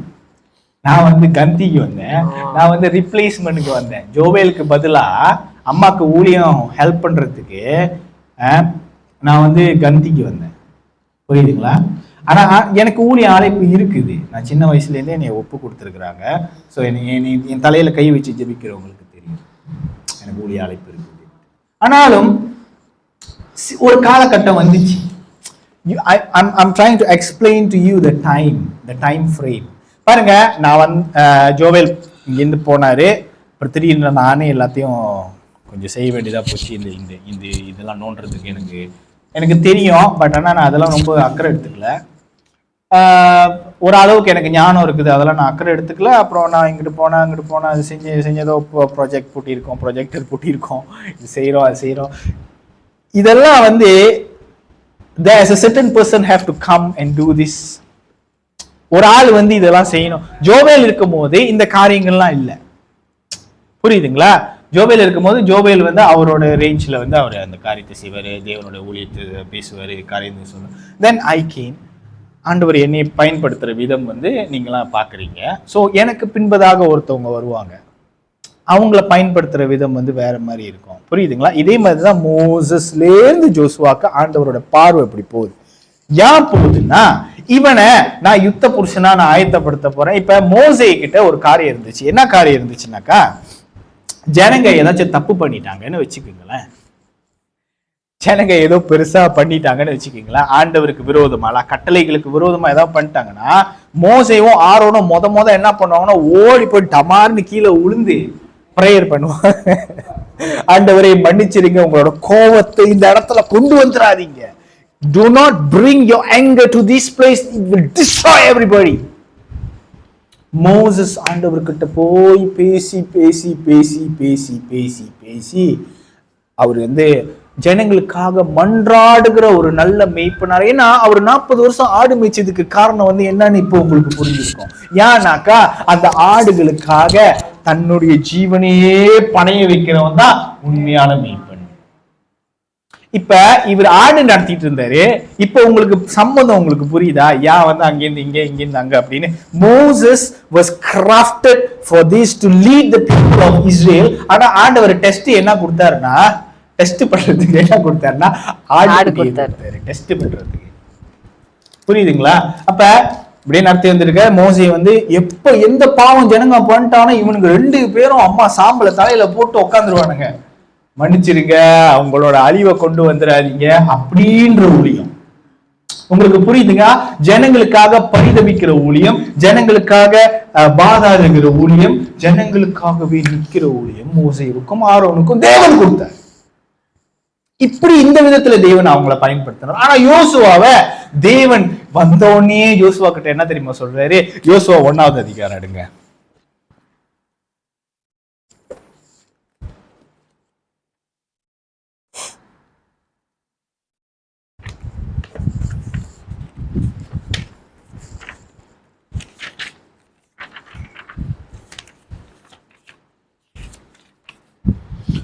நான் வந்து கந்திக்கு வந்தேன், நான் வந்து ரிப்ளேஸ்மெண்ட்டுக்கு வந்தேன். ஜோவேலுக்கு பதிலா அம்மாக்கு ஊழியம் ஹெல்ப் பண்றதுக்கு நான் வந்து கந்திக்கு வந்தேன். புரியுதுங்களா? ஆனா எனக்கு ஊழிய அழைப்பு இருக்குது. நான் சின்ன வயசுலேருந்தே என்னை ஒப்பு கொடுத்துருக்குறாங்க. ஸோ என் தலையில கை வச்சு ஜெபிக்கிறவங்களுக்கு தெரியும் எனக்கு ஊழிய அழைப்பு இருக்குது. ஆனாலும் ஒரு காலகட்டம் வந்துச்சு. I'm trying to explain to you the time frame. பாருங்க, நான் ஜோவேல் இங்கேருந்து போனாரு, அப்புறம் திடீர்னு நானே எல்லாத்தையும் கொஞ்சம் செய்ய வேண்டியதா போச்சு. இதெல்லாம் நோண்டுறதுக்கு எனக்கு தெரியும், பட் ஆனால் நான் அதெல்லாம் ரொம்ப அக்கறை எடுத்துக்கல. ஒரு அளவுக்கு எனக்கு ஞானம் இருக்குது, அதெல்லாம் நான் அக்கறை எடுத்துக்கல. அப்புறம் நான் இங்கிட்டு போனேன் அது செஞ்சதோ ப்ராஜெக்டர் பூட்டியிருக்கோம், இது செய்கிறோம் அது செய்கிறோம். இதெல்லாம் வந்து there's a certain person have to come and do this. ஒரு ஆள் வந்து இதெல்லாம் செய்யணும். ஜோவேல் இருக்கும் போது இந்த காரியங்கள்லாம் இல்லை. புரியுதுங்களா? ஜோவேல் இருக்கும்போது ஜோவேல் வந்து அவரோட ரேஞ்சில் வந்து அவர் அந்த காரியத்தை செய்வார், தேவனோட ஊழியத்தை பேசுவார், காரியத்தை சொல்லுவார். தென் ஐ கேம், ஆண்டவர் என்னை பயன்படுத்துகிற விதம் வந்து நீங்களாம் பார்க்குறீங்க. ஸோ எனக்கு பின்பதாக ஒருத்தவங்க வருவாங்க, அவங்கள பயன்படுத்துகிற விதம் வந்து வேற மாதிரி இருக்கும். புரியுதுங்களா? இதே மாதிரி தான் மோசஸ்லேருந்து ஜோசுவாக்கு ஆண்டவரோட பார்வை எப்படி போகுது. ஏன் போகுதுன்னா, இவனை நான் யுத்த புருஷனா நான் ஆயத்தப்படுத்த போறேன். இப்ப மோசே கிட்ட ஒரு காரியம் இருந்துச்சு. என்ன காரியம் இருந்துச்சுனாக்கா, ஜனங்க ஏதாச்சும் தப்பு பண்ணிட்டாங்கன்னு வச்சுக்கோங்களேன், ஜனங்க ஏதோ பெருசா பண்ணிட்டாங்கன்னு வச்சுக்கோங்களேன், ஆண்டவருக்கு விரோதமா கட்டளைகளுக்கு விரோதமா ஏதாவது பண்ணிட்டாங்கன்னா, மோசேவும் ஆரோனும் மொத என்ன பண்ணுவாங்கன்னா, ஓடி போய் டமார்னு கீழே உளுந்து பிரேயர் பண்ணுவாங்க. ஆண்டவரை மன்னிச்சிருங்க, உங்களோட கோபத்தை இந்த இடத்துல கொண்டு வந்துடாதீங்க. Do not bring your anger to this place, it will destroy everybody. Moses ஆண்டவர்கிட்ட போய் பேசி பேசி பேசி பேசி பேசி பேசி அவர் வந்து ஜனங்களுக்காக மன்றாடுகிற ஒரு நல்ல மேய்ப்பனார். ஏன்னா அவர் 40 வருஷம் ஆடு மேய்ச்சதுக்கு காரணம் வந்து என்னன்னு இப்போ உங்களுக்கு புரிஞ்சிருக்கும். ஏன்னாக்கா அந்த ஆடுகளுக்காக தன்னுடைய ஜீவனையே பணைய வைக்கிறவன் தான் உண்மையான மேய்ப்பன். இப்ப இவர் ஆடு நடத்திட்டு இருந்தாரு. இப்ப உங்களுக்கு சம்பந்தம் உங்களுக்கு புரியுதா? ஏன் வந்து அங்கிருந்து இங்க, இங்கிருந்து அங்க அப்படின்னு. Moses was crafted for this to lead the people of Israel. ஆனா ஆண்டவர் டெஸ்ட் என்ன கொடுத்தாருன்னா, டெஸ்ட் பண்றதுக்கு என்ன கொடுத்தாருன்னா ஆடு கொடுத்தாரு, டெஸ்ட் பண்றதுக்கு. புரியுதுங்களா? அப்ப இப்படியே நடத்தி வந்திருக்க மோசே வந்து எப்ப எந்த பாவம் ஜனங்க பண்ணிட்டானோ இவனுக்கு 2 பேரும் அம்மா சாம்பலை தலையில போட்டு உட்காந்துருவானுங்க. மன்னிச்சிருங்க, அவங்களோட அழிவை கொண்டு வந்துடாதீங்க அப்படின்ற ஊழியம். உங்களுக்கு புரியுதுங்க? ஜனங்களுக்காக பரிதபிக்கிற ஊழியம், ஜனங்களுக்காக பாதாடுகிற ஊழியம், ஜனங்களுக்காகவே நிற்கிற ஊழியம் மோசேவுக்கும் ஆரோனுக்கும் தேவன் கொடுத்தார். இப்படி இந்த விதத்துல தேவன் அவங்கள பயன்படுத்தினார். ஆனா யோசுவாவை தேவன் வந்தோடனே யோசுவா கிட்ட என்ன தெரியுமா சொல்றாரு? யோசுவா 1வது அதிகாரம் எடுங்க.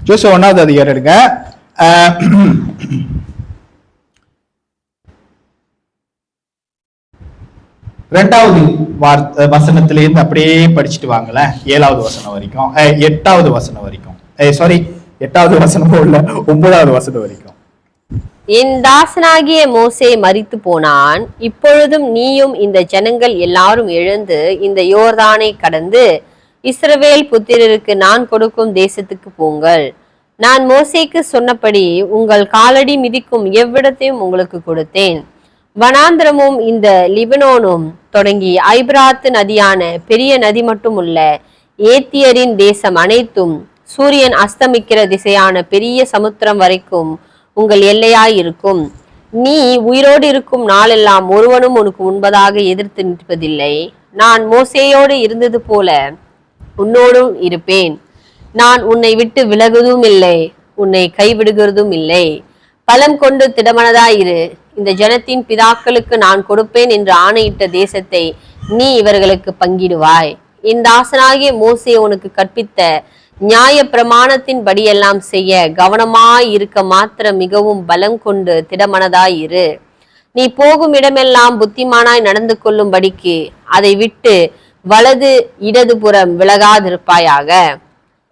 யோசுவா 1வது அதிகாரம் எடுங்க. 2வது வசனத்திலிருந்து அப்படியே படிச்சுட்டு வாங்கல, 7வது வசனம் வரைக்கும், 8வது வசனம் வரைக்கும், சாரி 8வது வசனமும் இல்ல, 9வது வசனம் வரைக்கும். என் தாசனாகிய மோசே மரித்து போனான். இப்பொழுதும் நீயும் இந்த ஜனங்கள் எல்லாரும் எழுந்து இந்த யோர்தானை கடந்து இஸ்ரவேல் புத்திரருக்கு நான் கொடுக்கும் தேசத்துக்கு போங்கள். நான் மோசேக்கு சொன்னபடி உங்கள் காலடி மிதிக்கும் எவ்விடத்தையும் உங்களுக்கு கொடுத்தேன். வனாந்திரமும் இந்த லிபனோனும் தொடங்கி ஐபிராத்து நதியான பெரிய நதி மட்டும் உள்ள ஏத்தியரின் தேசம் அனைத்தும் சூரியன் அஸ்தமிக்கிற திசையான பெரிய சமுத்திரம் வரைக்கும் உங்கள் எல்லையாயிருக்கும். நீ உயிரோடு இருக்கும் நாளெல்லாம் ஒருவனும் உனக்கு முன்பதாக எதிர்த்து நிற்பதில்லை. நான் மோசேயோடு இருந்தது போல உன்னோடும் இருப்பேன். நான் உன்னை விட்டு விலகுவதும் இல்லை, உன்னை கைவிடுகிறதும் இல்லை. பலம் கொண்டு திடமனதாயிரு. இந்த ஜனத்தின் பிதாக்களுக்கு நான் கொடுப்பேன் என்று ஆணையிட்ட தேசத்தை நீ இவர்களுக்கு பங்கிடுவாய். இந்த ஆசனாகிய மோசே உனக்கு கற்பித்த நியாய பிரமாணத்தின் படியெல்லாம் செய்ய கவனமாய் இருக்க மாத்திரம் மிகவும் பலம் கொண்டு திடமனதாயிரு. நீ போகும் இடமெல்லாம் புத்திமானாய் நடந்து கொள்ளும்படிக்கு அதை விட்டு வலது இடதுபுறம் விலகாதிருப்பாயாக.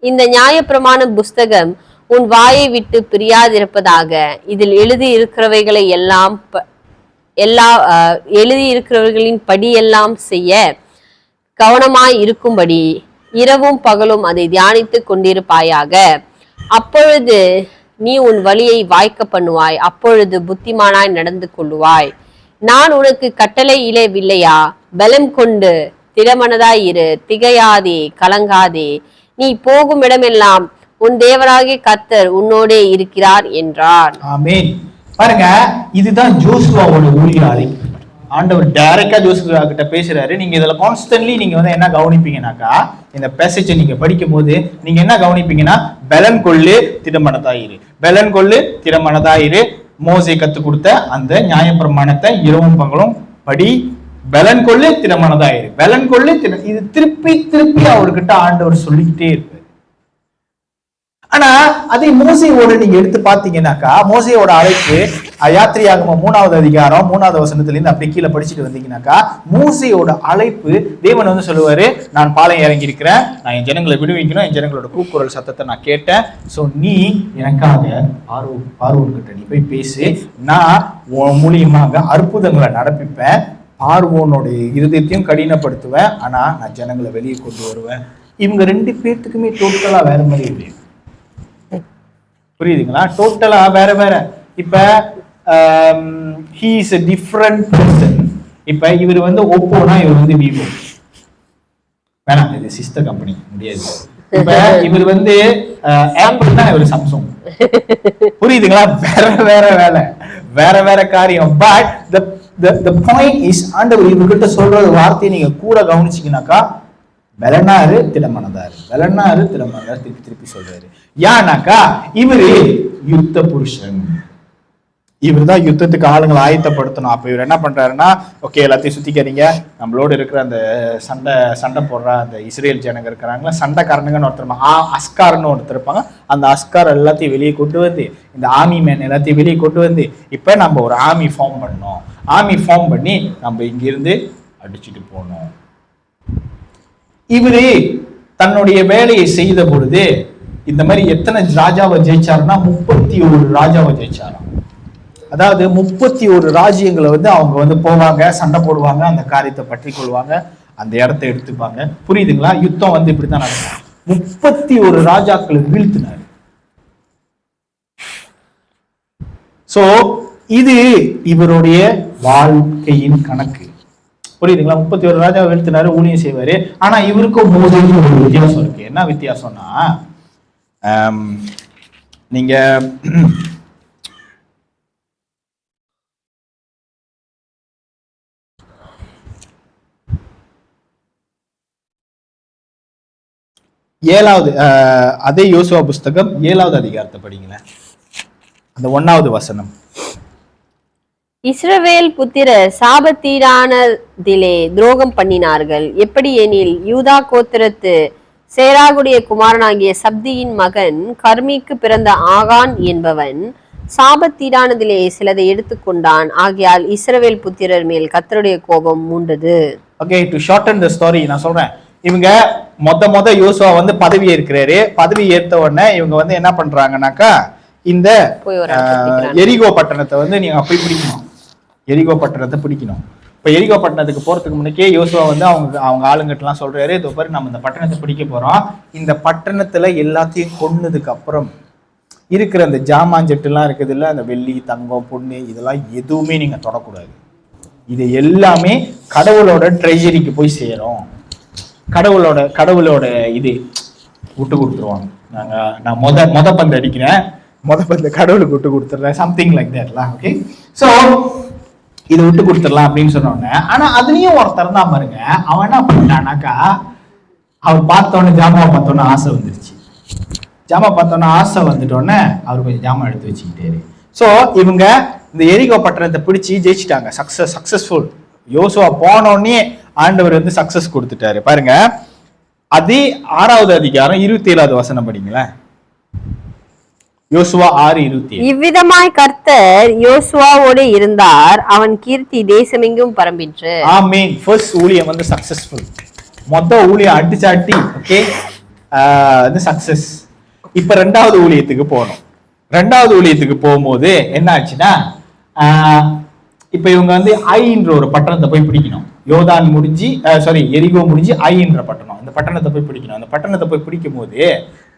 இந்த நியாய பிரமாண புஸ்தகம் உன் வாயை விட்டு பிரியாதிருப்பதாக. இதில் எழுதி இருக்கிறவைகளை எழுதி இருக்கிறவர்களின் படியெல்லாம் செய்ய கவனமாய் இருக்கும்படி இரவும் பகலும் அதை தியானித்து கொண்டிருப்பாயாக. அப்பொழுது நீ உன் வழியை வாய்க்க பண்ணுவாய், அப்பொழுது புத்திமானாய் நடந்து கொள்ளுவாய். நான் உனக்கு கட்டளை இலவில்லையா? பலம் கொண்டு திடமனதாய் இரு, திகையாதே, கலங்காதே. நீ போகும் இடமெல்லாம் உன் தேவராகிய கர்த்தர் உன்னோடே இருக்கிறார் என்றார். ஆமென். பாருங்க, இதுதான் ஜோசுவாவோட ஊழியாளி. ஆண்டவர் டைரக்டா ஜோசுவா கிட்ட பேசுறாரு. நீங்க இதுல கான்ஸ்டன்ட்லி நீங்க வந்து என்ன கவனிப்பீங்கன்னாக்கா, இந்த பேசேஜை நீங்க படிக்கும் போது நீங்க என்ன கவனிப்பீங்கன்னா, பலன் கொள்ளு திடமனதாயிரு, பலன் கொள்ளு திடமனதாயிரு. மோசே கத்து கொடுத்த அந்த நியாயப்பிரமாணத்தை இரவும் பகலும் படி, பலன் கொள்ளு திடமனதாயிரு, பலன் கொள்ளு இது திருப்பி திருப்பி அவர்கிட்ட ஆண்டவர் சொல்லிக்கிட்டே இருப்பாரு. ஆனா அதே மோசையோட நீங்க எடுத்து பாத்தீங்கன்னாக்கா, மோசையோட அழைப்பு யாத்திரையாகமம் 3வது அதிகாரம் 3வது வசனத்துல இருந்து அப்படி கீழே படிச்சுட்டு வந்தீங்கன்னாக்கா, மோசையோட அழைப்பு தேவன் வந்து சொல்லுவாரு, நான் பாளையம் இறங்கி இருக்கிறேன், நான் என் ஜனங்களை விடுவிக்கணும், என் ஜனங்களோட கூக்குரல் சத்தத்தை நான் கேட்டேன், சோ நீ எனக்காக பார்வோன்கிட்ட நீ போய் பேசு, நான் உன் மூலியமாக அற்புதங்களை நடப்பிப்பேன், பார்வோனுடைய இருதயத்தையும் கடினப்படுத்துவேன், ஆனா நான் ஜனங்களை வெளியே கொண்டு வருவேன். இவங்க 2 பேர்த்துக்குமே டோட்டலா வேற மாதிரி இல்லை, புரியுதுங்களா? டோட்டலா வேற வேற. இப்ப he is a different person. இப்ப இவர் வந்து ஓப்போனா இவர் வந்து விவோ, வேணாம் இது சிஸ்டர் கம்பெனி முடியாது. இப்ப இவர் வந்து ஆப்பிள்னா இவர் சாம்சங், புரியுதுங்களா? வேற வேற வேலை, வேற வேற காரியம். பட் the point is, ஆண்டவர் இவர்கிட்ட சொல்ற வார்த்தையை நீங்க கூட கவனிச்சீங்கன்னாக்கா, பலனாரு திடமனதாரு, பலனாரு திடமனதாரு திருப்பி திருப்பி சொல்றாரு. ஏன்னாக்கா இவரு யுத்த புருஷன், இவர் தான் யுத்தத்துக்கு ஆளுங்களை ஆயத்தப்படுத்தணும். அப்ப இவர் என்ன பண்றாருன்னா, ஓகே எல்லாத்தையும் சுத்திக்கிறீங்க, நம்மளோட இருக்கிற அந்த சண்டை போடுற அந்த இஸ்ரேல் ஜனங்க இருக்கிறாங்களா, சண்டைக்காரனுங்கன்னு ஒருத்தர் அஸ்கார்னு ஒருத்தர் இருப்பாங்க, அந்த அஸ்கார் எல்லாத்தையும் வெளியே கொண்டு வந்து, இந்த ஆர்மி மேன் எல்லாத்தையும் வெளியே கொண்டு வந்து, இப்ப நம்ம ஒரு ஆர்மி ஃபார்ம் பண்ணோம், ஆர்மி ஃபார்ம் பண்ணி நம்ம இங்கிருந்து அடிச்சுட்டு போனோம். இவரு தன்னுடைய வேலையை செய்த பொழுது இந்த மாதிரி எத்தனை ராஜாவை ஜெயிச்சாருன்னா 31 ராஜாவை ஜெயிச்சாராம். அதாவது 31 ராஜ்யங்களை வந்து அவங்க வந்து போவாங்க, சண்டை போடுவாங்க, அந்த காரியத்தை பற்றி கொள்வாங்க, அந்த இடத்தை எடுத்துப்பாங்க. புரியுதுங்களா? யுத்தம் வந்து இப்படித்தான் நடக்கும். 31 ராஜாக்களை வீழ்த்தினார். சோ இது இவருடைய வாழ்க்கையின் கணக்கு, புரியுதுங்களா? 31 ராஜாவை வீழ்த்தினாரு, ஊழியம் செய்வாரு. ஆனா இவருக்கும் மோசேக்கும் ஒரு வித்தியாசம் இருக்கு. என்ன வித்தியாசம்னா, நீங்க 7வது அதே யோசுவா புஸ்தகம் 7வது அதிகாரத்தை படிங்களேன், அந்த 1வது வசனம். இஸ்ரவேல் புத்திரர் சாபத்தீடானதிலே துரோகம் பண்ணினார்கள். எப்படி எனில், யூதா கோத்திரத்து சேராகுடைய குமாரனாகிய சப்தியின் மகன் கர்மிக்கு பிறந்த ஆகான் என்பவன் சாபத்தீடானதிலே சிலதை எடுத்துக்கொண்டான். ஆகையால் இஸ்ரவேல் புத்திரர் மேல் கர்த்தருடைய கோபம் மூண்டது. Okay, to shorten the story நான் சொல்றேன். இவங்க மொத யோசுவா வந்து பதவி ஏற்கிறாரு. பதவி ஏற்ற உடனே இவங்க வந்து என்ன பண்றாங்கன்னாக்கா, இந்த எரிகோ பட்டணத்தை வந்து நீங்க அப்படி பிடிக்கணும், எரிகோ பட்டணத்தை பிடிக்கணும். இப்ப எரிகோ பட்டணத்துக்கு போறதுக்கு முன்னக்கே யோசுவா வந்து அவங்க ஆளுங்கிட்ட எல்லாம் சொல்றாரு, இதோ பாரு நம்ம இந்த பட்டணத்தை பிடிக்க போறோம், இந்த பட்டணத்துல எல்லாத்தையும் கொன்னதுக்கு அப்புறம் இருக்கிற அந்த ஜாமாஞ்செட்டு எல்லாம் இருக்குது இல்ல, அந்த வெள்ளி தங்கம் பொண்ணு இதெல்லாம் எதுவுமே நீங்க தொடக்கூடாது, இது எல்லாமே கடவுளோட ட்ரெஜரிக்கு போய் சேரும், கடவுளோட இது விட்டு கொடுத்துருவாங்க. நான் மொத பந்து அடிக்கிறேன், மொத பந்து கடவுளுக்கு விட்டு கொடுத்துட்றேன், சம்திங் லைக் தட்லாம். ஓகே, ஸோ இதை விட்டு கொடுத்துடலாம் அப்படின்னு சொன்னோடனே, ஆனா அதுலயும் ஒருத்தர் தான் பாருங்க, அவன் என்ன பண்ணிட்டானாக்கா, அவர் பார்த்தோன்னே ஜாமாவை பார்த்தோன்னே ஆசை வந்துருச்சு. ஜாமா பார்த்தோன்னே ஆசை வந்துட்டோன்னே அவர் கொஞ்சம் ஜாமா எடுத்து வச்சுக்கிட்டாரு. ஸோ இவங்க இந்த எரிகோ பட்டணத்தை பிடிச்சி ஜெயிச்சிட்டாங்க, சக்சஸ்ஃபுல். யோசுவா போனோடனே ஆண்டவர் வந்து சக்சஸ் கொடுத்துட்டாரு. பாருங்க, அதே 6வது அதிகாரம் 27வது வசனம் படிங்களேன். யோசுவா 6:27. இவ்விதமாய் கர்த்தர் யோசுவாவோடு இருந்தார், அவன் கீர்த்தி தேசமெங்கும் பரம்பிற்று. ஆமென். ஃபர்ஸ்ட் ஊழியம் வந்து சக்சஸ்ஃபுல், மொத்த ஊழியம் அடிச்சாட்டி ஓகே வந்து சக்சஸ். இப்ப 2வது ஊழியத்துக்கு போகணும். 2வது ஊழியத்துக்கு போகும்போது என்ன ஆச்சுன்னா, இப்ப இவங்க வந்து ஐன்ற ஒரு பட்டணத்தை போய் பிடிக்கணும். யோர்தான் முடிஞ்சு எரிகோ முடிஞ்சு ஐன்ற பட்டணம், இந்த பட்டணத்தை போய் பிடிக்கணும். அந்த பட்டணத்தை போய் பிடிக்கும் போது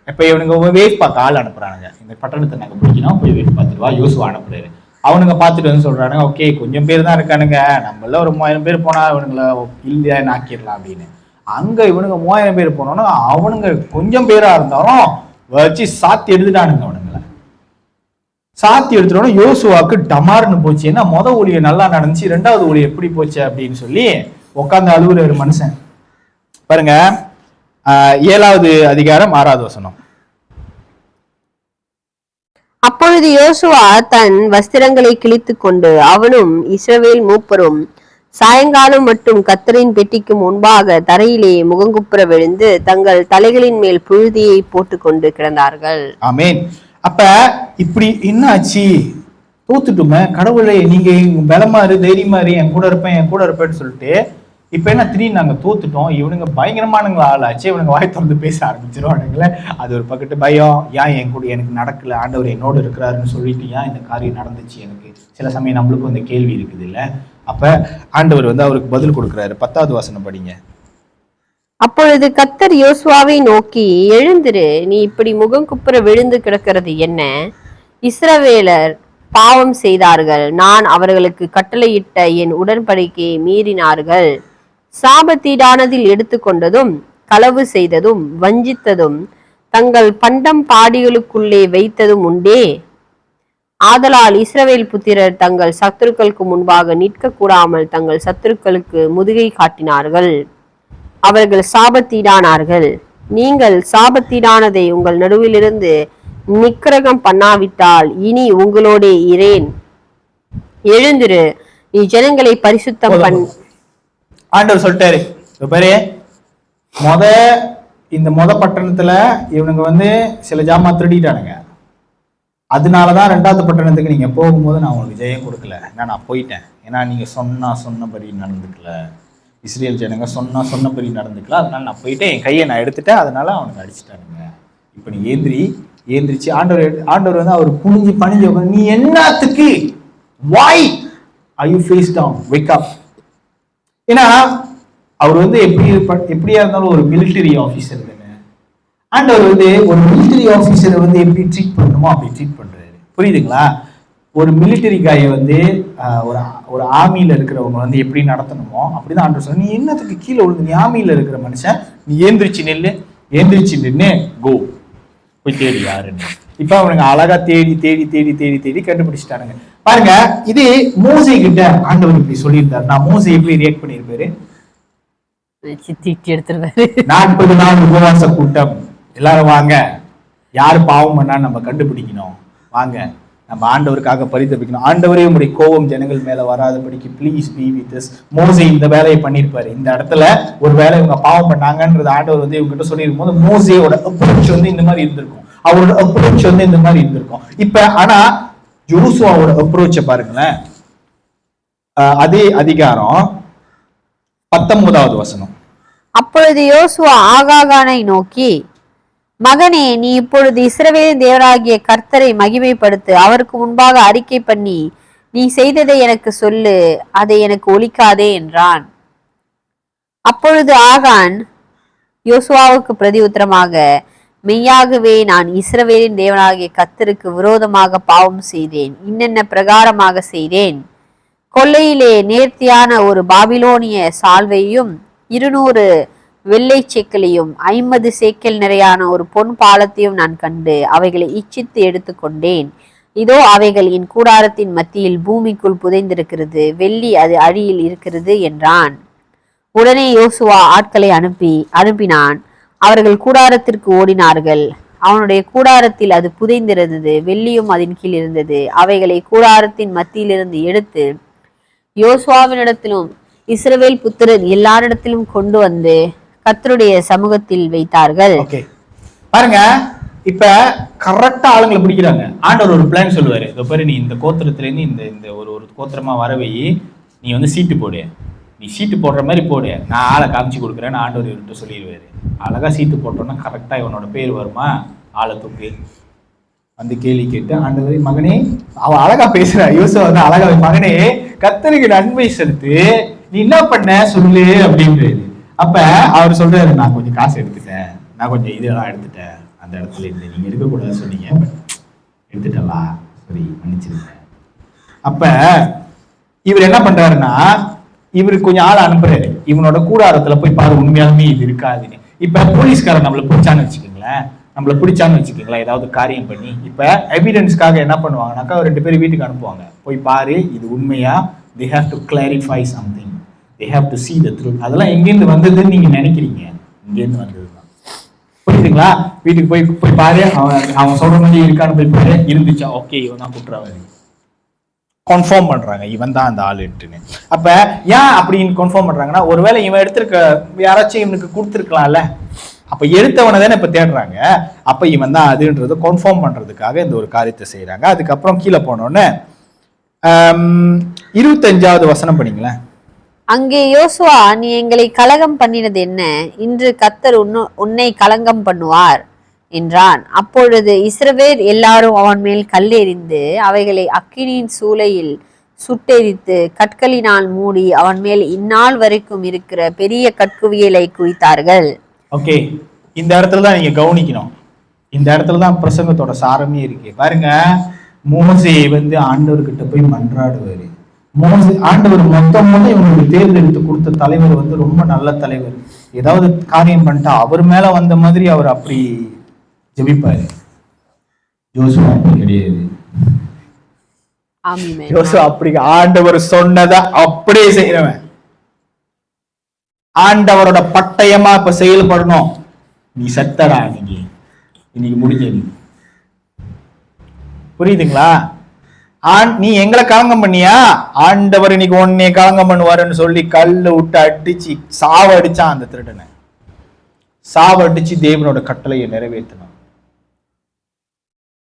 இப்ப இவனுங்க வேஃப் பார்க்க ஆள் அனுப்புறானுங்க, இந்த பட்டணத்தை நாங்க பிடிக்கணும், போய் வேஃப் பார்த்துட்டு வா. யோசுவா அனுப்புறாரு. அவனுங்க பார்த்துட்டு வந்து சொல்றானுங்க, ஓகே கொஞ்சம் பேர் தான் இருக்கானுங்க, நம்மள ஒரு 3000 பேர் போனா இவனுங்களை இல்லையான்னு ஆக்கிடலாம் அப்படின்னு. அங்க இவனுங்க 3000 பேர் போனோம்னா அவனுங்க கொஞ்சம் பேரா இருந்தாலும் வச்சு சாத்தி எடுத்துட்டானுங்க. அவனுங்களை சாத்தி எடுத்துட்டோம்னா யோசுவாக்கு டமார்னு போச்சு. ஏன்னா மொத ஊழியம் நல்லா நடந்துச்சு, 2வது ஊழியம் எப்படி போச்சு அப்படின்னு சொல்லி உட்காந்து அழுகுற ஒரு மனுஷன். பாருங்க, 7வது அதிகாரம் 6வது வசனம். அப்பொழுது யோசுவா தன் வஸ்திரங்களை கிழித்துக் கொண்டு அவனும் இஸ்ரவேல் மூப்பரும் சாயங்காலம் மற்றும் கர்த்தரின் பெட்டிக்கு முன்பாக தரையிலே முகங்குப்புற விழுந்து தங்கள் தலைகளின் மேல் புழுதியை போட்டுக்கொண்டு கிடந்தார்கள். ஆமென். அப்ப இப்படி என்ன ஆச்சு? தோத்துட்டுமே, கடவுளை நீங்க பலமா இரு, தைரியமா இரு, என் கூட இருப்பேன்னு சொல்லிட்டு இப்ப என்ன திடீர்னு நாங்க தோத்துட்டோம், இவனுங்க பயங்கரமானுங்களா ஆளாச்சு, இவனுங்க வாய் திறந்து பேச ஆரம்பிச்சிருவானுங்களே. அது ஒரு பக்கத்து பயம். ஏன் என் கூட எனக்கு நடக்கல, ஆண்டவர் என்னோடு இருக்கிறாருன்னு சொல்லிட்டு ஏன் இந்த காரியம் நடந்துச்சு? எனக்கு சில சமயம் நம்மளுக்கும் இந்த கேள்வி இருக்குது இல்ல. அப்ப ஆண்டவர் அவருக்கு பதில் கொடுக்கிறாரு. 10வது வசனம் படிங்க. அப்பொழுது கர்த்தர் யோசுவாவை நோக்கி, எழுந்திரு, நீ இப்படி முகம் குப்புற விழுந்து கிடக்கிறது என்ன? இஸ்ரவேலர் பாவம் செய்தார்கள், நான் அவர்களுக்கு கட்டளையிட்ட என் உடன்படிக்கையை மீறினார்கள். சாபத்தீடானதில் எடுத்துக்கொண்டதும் களவு செய்ததும் வஞ்சித்ததும் தங்கள் பண்டம் பாடிகளுக்குள்ளே வைத்ததும் உண்டே. ஆதலால் இஸ்ரவேல் புத்திரர் தங்கள் சத்துருக்களுக்கு முன்பாக நிற்க கூடாமல் தங்கள் சத்துருக்களுக்கு முதுகை காட்டினார்கள், அவர்கள் சாபத்தீடானார்கள். நீங்கள் சாபத்தீடானதை உங்கள் நடுவிலிருந்து நிக்கிரகம் பண்ணாவிட்டால் இனி உங்களோட இரேன். எழுந்திரு, நீ ஜனங்களை பரிசுத்தம் பண்ண. ஆண்டவர் சொல்லிட்டாரு, பாரு, இந்த பட்டணத்துல இவனுங்க சில ஜாமா திருடிட்டானுங்க. அதனாலதான் 2வது பட்டணத்துக்கு நீங்க போகும்போது நான் உங்களுக்கு ஜெயம் கொடுக்கல. ஏன்னா நான் போயிட்டேன். ஏன்னா நீங்க சொன்னபடி நடந்துக்கல, இஸ்ரேல் ஜனங்க சொன்னபடி நடந்துக்கல. அதனால நான் போயிட்டேன், என் கையை நான் எடுத்துட்டேன், அதனால அவனுக்கு அடிச்சுட்டானுங்க. இப்ப நீ ஏந்திரிச்சு ஆண்டவர் அவர் குனிஞ்சு பணிஞ்சு, நீ என்னத்துக்கு, why are you face down, wake up. ஏன்னா அவர் எப்படியா இருந்தாலும் ஒரு மிலிட்டரி ஆபீசர் தானே. ஆண்டவர் ஒரு மிலிட்டரி ஆபீசரை எப்படி ட்ரீட் பண்ணணுமோ அப்படி ட்ரீட் பண்றாரு. புரியுதுங்களா? ஒரு மிலிட்டரி காயை ஒரு ஆர்மியில இருக்கிறவங்க எப்படி நடத்தணுமோ அப்படிதான் ஆண்டவர் சொல்ல. நீ என்னத்துக்கு கீழே விழுந்து, நீ ஆர்மியில இருக்கிற மனுஷன், நீ ஏந்திரிச்சு நின்று கோ போய் தேடி யாருன்னு. இப்ப அவனுங்க அழகா தேடி கண்டுபிடிச்சிட்டானுங்க. பாருங்க, இது மோசே கிட்ட ஆண்டவர் இப்படி சொல்லியிருந்தாரு. நான் மோசே எப்படி ரியாக்ட் பண்ணிருப்பாரு? 40 நாள் உபவாச கூட்டம், எல்லாரும் வாங்க, யாரு பாவம் பண்ணா நம்ம கண்டுபிடிக்கணும், வாங்க நம்ம ஆண்டவருக்காக பரிதபிக்கணும். ஆண்டவரே உங்களுடைய கோபம் ஜனங்கள் மேல வராதபடிக்கு ப்ளீஸ் பி வித் அஸ். மோசே இந்த வேலையை பண்ணிருப்பாரு. இந்த இடத்துல ஒரு வேலை இவங்க பாவம் பண்ணாங்கன்றது ஆண்டவர் இவங்க சொல்லியிருக்கும் போது மோசேயோட அப்ரோச் இந்த மாதிரி இருந்திருக்கும், அவரோட அப்ரோச் இந்த மாதிரி இருந்திருக்கும். இப்ப ஆனா யோசுவாவோட அப்ரோச்ச பாருங்களேன். அதே அதிகாரம் 19வது வசனம். அப்பொழுது யோசுவா ஆகாகானை நோக்கி, மகனே, நீ இப்பொழுது இஸ்ரவேலின் தேவராகிய கர்த்தரை மகிமைப்படுத்து, அவருக்கு முன்பாக அறிக்கை பண்ணி நீ செய்ததை எனக்கு சொல்லு, அதை எனக்கு ஒலிக்காதே என்றான். அப்பொழுது ஆகான் யோசுவாவுக்கு பிரதி உத்தரமாக, மெய்யாகவே நான் இஸ்ரவேலின் தேவனாகிய கர்த்தருக்கு விரோதமாக பாவம் செய்தேன், இன்னென்ன பிரகாரமாக செய்தேன். கொள்ளையிலே நேர்த்தியான ஒரு பாபிலோனிய சால்வையும் 200 வெள்ளை சேக்கலையும் 50 சேக்கல் நிறையான ஒரு பொன் பாலத்தையும் நான் கண்டு அவைகளை இச்சித்து எடுத்துக்கொண்டேன். இதோ அவைகள் என் கூடாரத்தின் மத்தியில் பூமிக்குள் புதைந்திருக்கிறது, வெள்ளி அது அடியில் இருக்கிறது என்றான். உடனே யோசுவா ஆட்களை அனுப்பினான். அவர்கள் கூடாரத்திற்கு ஓடினார்கள். அவனுடைய கூடாரத்தில் அது புதைந்திருந்தது, வெள்ளியும் அதன் கீழ் இருந்தது. அவைகளை கூடாரத்தின் மத்தியிலிருந்து எடுத்து யோசுவாவினிடத்திலும் இஸ்ரவேல் புத்திரர் எல்லாரிடத்திலும் கொண்டு வந்து கர்த்தருடைய சமூகத்தில் வைத்தார்கள். பாருங்க, இப்ப கரெக்டா ஆளுங்களை பிடிக்கிறாங்க. ஆண்டவர் ஒரு பிளான் சொல்லுவாரு. இதோ பாரு, நீ இந்த கோத்திரத்துல இருந்து இந்த ஒரு கோத்திரமா வரவை, நீ சீட்டு போடு, நீ சீட்டு போடுற மாதிரி போடு, நான் ஆளை காமிச்சு கொடுக்குறேன்னு ஆண்டவர் இவர்கிட்ட சொல்லிடுவாரு. அழகா சீட்டு போட்டோம்னா கரெக்டா இவனோட பேர் வருமா, ஆளை தூக்கு கேள்வி கேட்டு, ஆண்டவர் மகனே, அவன் அழகா பேசுறா. யோசுவா அழகா, மகனே, கர்த்தருக்கு நன்மை செலுத்து, நீ என்ன பண்ண சொல்லு அப்படின்றது. அப்ப அவர் சொல்றாரு, நான் கொஞ்சம் காசு எடுத்துட்டேன், நான் கொஞ்சம் இதெல்லாம் எடுத்துட்டேன், அந்த இடத்துல இருந்து நீங்க எடுக்கக்கூடாது சொன்னீங்க, எடுத்துட்டலா, சரி மன்னிச்சிருங்க. அப்ப இவர் என்ன பண்றாருன்னா, இவருக்கு கொஞ்சம் ஆள் அனுப்புறாரு, இவனோட கூடாரத்துல போய் பாரு உண்மையாலுமே இது இருக்காதுன்னு. இப்ப போலீஸ்காரன் நம்மளை பிடிச்சான்னு வச்சுக்கோங்களேன், ஏதாவது காரியம் பண்ணி, இப்ப எவிடன்ஸ்க்காக என்ன பண்ணுவாங்கன்னாக்கா 2 பேரும் வீட்டுக்கு அனுப்புவாங்க, போய் பாரு இது உண்மையா, they have to clarify something, they have to see the truth. அதெல்லாம் எங்கேருந்து வந்ததுன்னு நீங்க நினைக்கிறீங்க? இங்கேருந்து வந்ததுதான். புரியுதுங்களா? வீட்டுக்கு போய் பாரு, அவன் சொல்ற மாதிரி இருக்கான்னு போய் பாரு. இருந்துச்சா? ஓகே, இவன் தான் குற்றவாளி. கன்ஃபார்ம் பண்றாங்க இவன் தான் அந்த ஆளுன்ட்டுன்னு. அப்ப ஏன் அப்படின்னு கன்ஃபார்ம் பண்றாங்கன்னா, ஒருவேளை இவன் எடுத்திருக்க யாராச்சும் இவனுக்கு கொடுத்துருக்கலாம்ல. அப்ப எடுத்தவனை தானே இப்ப தேடுறாங்க. அப்ப இவன் தான் அதுன்றது கன்ஃபார்ம் பண்றதுக்காக இந்த ஒரு காரியத்தை செய்யறாங்க. அதுக்கப்புறம் கீழே போனோன்னு 25வது வசனம் படிங்களேன். அங்கே யோசுவா, நீ எங்களை கலகம் பண்ணினது என்ன? இன்று கர்த்தர் உன்னை கலங்கம் பண்ணுவார் என்றான். அப்பொழுது இஸ்ரவேல் எல்லாரும் அவன் மேல் கல்லெறிந்து அவைகளை அக்கினியின் சூளையில் சுட்டெரித்து கற்களினால் மூடி அவன் மேல் இந்நாள் வரைக்கும் இருக்கிற பெரிய கற்குவியலை குவித்தார்கள். ஓகே, இந்த இடத்துல தான் நீங்க கவனிக்கணும். இந்த இடத்துல தான் பிரசங்கத்தோட சாரமே இருக்கு. பாருங்க, மோசே ஆண்டவர்கிட்ட போய் மன்றாடுவாரு. ஆண்டவர் மொத்தம் இவங்களுக்கு தேர்ந்தெடுத்து கொடுத்த தலைவர் ரொம்ப நல்ல தலைவர். ஏதாவது காரியம் பண்ணிட்டா அவர் மேல வந்த மாதிரி அவர் அப்படி ஜெபிப்பாரு. யோசுவா அப்படி கிடையாது. யோசுவா அப்படி ஆண்டவர் சொன்னதை அப்படியே செய்யறவன். ஆண்டவரோட பட்டயமா இப்ப செயல்படணும். நீ செத்தடா, இன்னைக்கு முடிஞ்ச. புரியுதுங்களா? நீ எங்களை கலங்கம் பண்ணியா, ஆண்டவர் இன்னைக்கு ஒன்னே கலங்கம் பண்ணுவாருன்னு சொல்லி கல்லு விட்டு அடிச்சு சாவடிச்சான் அந்த திருடனை. சாவடிச்சு தேவனோட கட்டளையை நிறைவேற்றணும்.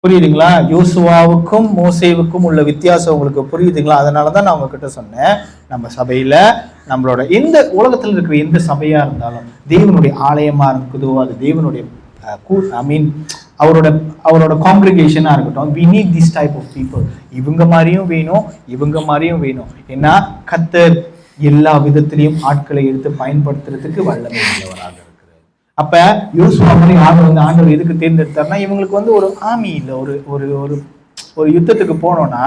புரியுதுங்களா? யோசுவாவுக்கும் மோசேவுக்கும் உள்ள வித்தியாசம் உங்களுக்கு புரியுதுங்களா? அதனாலதான் நான் உங்ககிட்ட சொன்னேன், நம்ம சபையில நம்மளோட எந்த உலகத்துல இருக்கிற எந்த சபையா இருந்தாலும் தேவனுடைய ஆலயமா இருக்குதோ, அது தேவனுடைய அவரோட காங்கிரிகேஷனா இருக்கட்டும், we need this type of people. இவங்க மாதிரியும் வேணும், இவங்க மாதிரியும் வேணும். ஏன்னா கர்த்தர் எல்லா விதத்திலையும் ஆட்களை எடுத்து பயன்படுத்துறதுக்கு வல்லமை உள்ளவராக இருக்கிறார். அப்ப யோசுவா மாதிரி ஆண்டவர் எதுக்கு தேர்ந்தெடுத்தாருன்னா, இவங்களுக்கு ஒரு ஆர்மி இல்லை, ஒரு யுத்தத்துக்கு போனோம்னா,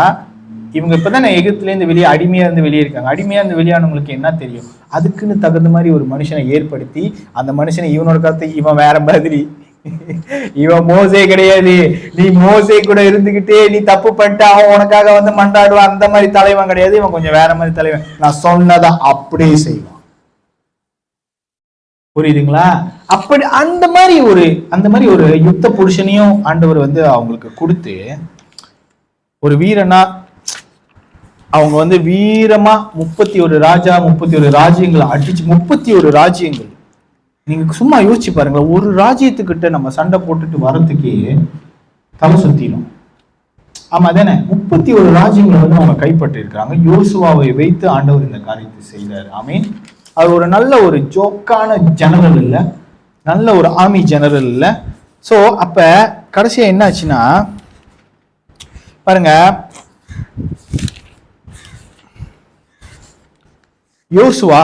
இவங்க இப்பதானே எகிப்துலேருந்து வெளியே அடிமையா இருந்து வெளியே இருக்காங்க. அடிமையா இருந்து வெளியானவங்களுக்கு என்ன தெரியும்? அதுக்குன்னு தகுந்த மாதிரி ஒரு மனுஷனை ஏற்படுத்தி, அந்த மனுஷனை இவனோட கருத்தை இவன் வேற மாதிரி, இவன் மோசே கிடையாது, நீ மோசே கூட இருந்துகிட்டே நீ தப்பு பண்ணிட்டு அவன் உனக்காக மண்டாடுவான், அந்த மாதிரி தலைவன் கிடையாது. இவன் கொஞ்சம் வேற மாதிரி தலைவன். நான் சொன்னதை அப்படியே செய்வான். புரியுதுங்களா? அப்படி அந்த மாதிரி ஒரு யுத்த புருஷனையும் ஆண்டவர் அவங்களுக்கு கொடுத்து, ஒரு வீரனா அவங்க வீரமா 31 ராஜா 31 ராஜ்யங்களை அடிச்சு 31 ராஜ்யங்கள். நீங்க சும்மா யோசிச்சு பாருங்க, ஒரு ராஜ்யத்துக்கிட்ட நம்ம சண்டை போட்டுட்டு வர்றதுக்கே தலை சுத்திடும். ஆமா தானே? 31 ராஜ்யங்களை அவங்க கைப்பற்றி இருக்காங்க. யோசுவாவை வைத்து ஆண்டவர் இந்த காரியத்தை செய்தார். ஆமீன். அது ஒரு நல்ல ஒரு ஜோக்கான ஜெனரல் இல்ல, நல்ல ஒரு ஆர்மி ஜெனரல் இல்ல. சோ அப்ப கடைசியா என்ன ஆச்சுன்னா பாருங்க, யோசுவா